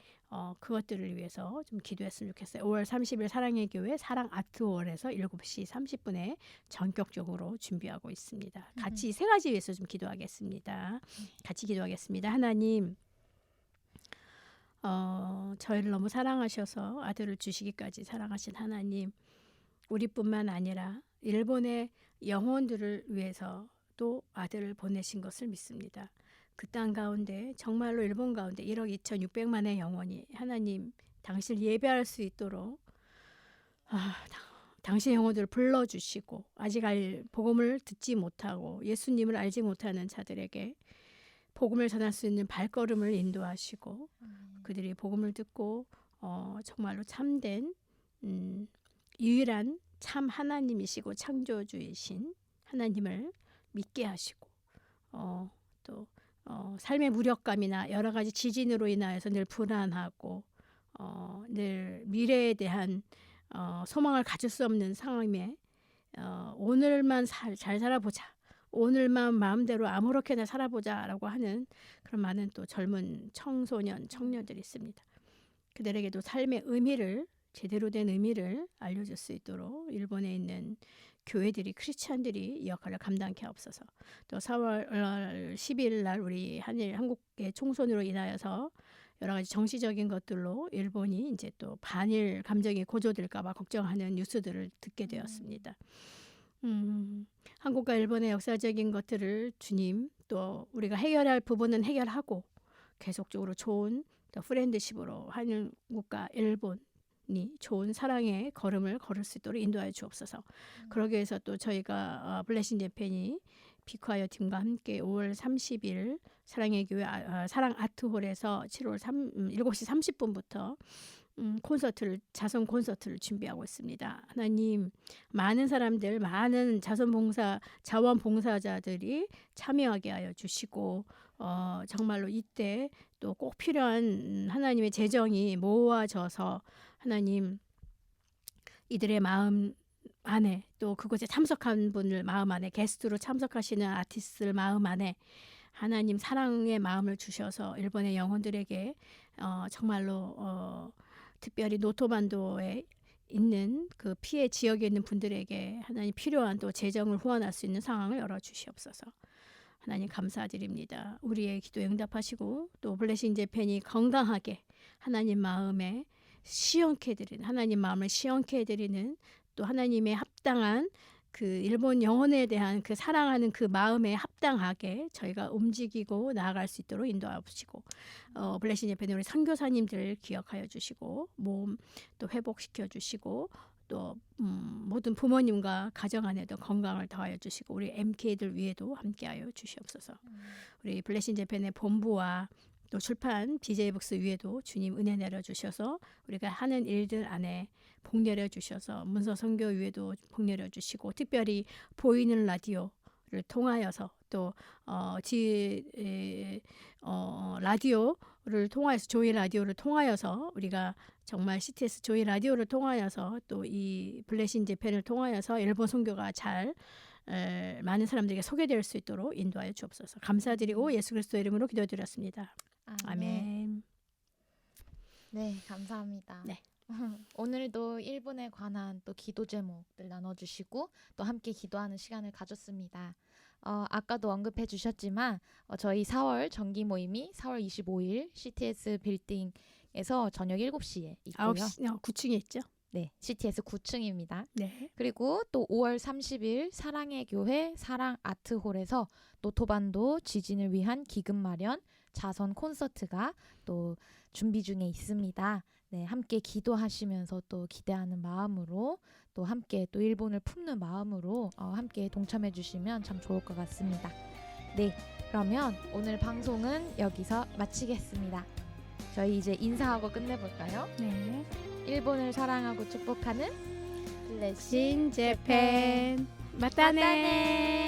그것들을 위해서 좀 기도했으면 좋겠어요. 5월 30일 사랑의 교회 사랑 아트홀에서 7시 30분에 전격적으로 준비하고 있습니다. 같이 세 가지 위해서 좀 기도하겠습니다. 같이 기도하겠습니다. 하나님 저희를 너무 사랑하셔서 아들을 주시기까지 사랑하신 하나님 우리뿐만 아니라 일본의 영혼들을 위해서 또 아들을 보내신 것을 믿습니다. 그 땅 가운데 정말로 일본 가운데 1억 2,600만의 영혼이 하나님 당신을 예배할 수 있도록 당신의 영혼들을 불러주시고 아직 복음을 듣지 못하고 예수님을 알지 못하는 자들에게 복음을 전할 수 있는 발걸음을 인도하시고 그들이 복음을 듣고 정말로 참된 유일한 참 하나님이시고 창조주이신 하나님을 믿게 하시고 또 삶의 무력감이나 여러 가지 지진으로 인하여서 늘 불안하고 늘 미래에 대한 소망을 가질 수 없는 상황에 오늘만 잘 살아보자. 오늘만 마음대로 아무렇게나 살아보자라고 하는 그런 많은 또 젊은 청소년, 청년들이 있습니다. 그들에게도 삶의 의미를 제대로 된 의미를 알려줄 수 있도록 일본에 있는 교회들이 크리스찬들이 이 역할을 감당케 하옵소서. 또 4월 10일 날 우리 한국의 총선으로 인하여서 여러 가지 정치적인 것들로 일본이 이제 또 반일 감정이 고조될까 봐 걱정하는 뉴스들을 듣게 되었습니다. 한국과 일본의 역사적인 것들을 주님 또 우리가 해결할 부분은 해결하고 계속적으로 좋은 또 프렌드십으로 한국과 일본이 좋은 사랑의 걸음을 걸을 수 있도록 인도하여 주옵소서. 그러기 위해서 또 저희가 블레싱 재팬이 비콰이어 팀과 함께 5월 30일 사랑의 교회 사랑 아트홀에서 7시 30분부터 자선 콘서트를 준비하고 있습니다. 하나님, 많은 사람들, 많은 자원봉사자들이 참여하게 하여 주시고 정말로 이때 또 꼭 필요한 하나님의 재정이 모아져서 하나님 이들의 마음 안에 또 그곳에 참석한 분들 마음 안에 게스트로 참석하시는 아티스트들 마음 안에 하나님 사랑의 마음을 주셔서 일본의 영혼들에게 정말로 특별히 노토반도에 있는 그 피해 지역에 있는 분들에게 하나님 필요한 또 재정을 후원할 수 있는 상황을 열어주시옵소서. 하나님 감사드립니다. 우리의 기도 응답하시고 또 블레싱 재팬이 건강하게 하나님 마음에 시원케 해드리는 하나님 마음을 시원케 해드리는 또 하나님의 합당한 그 일본 영혼에 대한 그 사랑하는 그 마음에 합당하게 저희가 움직이고 나아갈 수 있도록 인도하시고 블레싱 재팬의 우리 선교사님들 기억하여 주시고 몸 또 회복시켜 주시고 또 모든 부모님과 가정 안에도 건강을 더하여 주시고 우리 MK들 위에도 함께하여 주시옵소서. 우리 블레싱 재팬의 본부와 또 출판 BJ북스 위에도 주님 은혜 내려주셔서 우리가 하는 일들 안에 복 내려주셔서 문서 선교 위에도 복 내려주시고 특별히 보이는 라디오를 통하여서 또 라디오를 통하여서 조이 라디오를 통하여서 우리가 정말 CTS 조이 라디오를 통하여서 또 이 블레싱 재팬을 통하여서 일본 선교가 잘 많은 사람들에게 소개될 수 있도록 인도하여 주옵소서. 감사드리고 예수 그리스도의 이름으로 기도드렸습니다. 아멘. 네, 감사합니다. 네. 오늘도 일본에 관한 또 기도 제목들 나눠주시고 또 함께 기도하는 시간을 가졌습니다. 아까도 언급해 주셨지만 저희 4월 정기 모임이 4월 25일 CTS 빌딩에서 저녁 7시에 있고요. 9층에 있죠? 네, CTS 9층입니다. 네. 그리고 또 5월 30일 사랑의 교회 사랑 아트홀에서 노토반도 지진을 위한 기금 마련 자선 콘서트가 또 준비 중에 있습니다. 네, 함께 기도하시면서 또 기대하는 마음으로 또 함께 또 일본을 품는 마음으로 함께 동참해 주시면 참 좋을 것 같습니다. 네, 그러면 오늘 방송은 여기서 마치겠습니다. 저희 이제 인사하고 끝내볼까요? 네. 일본을 사랑하고 축복하는 블레싱 블레싱 재팬 마타네.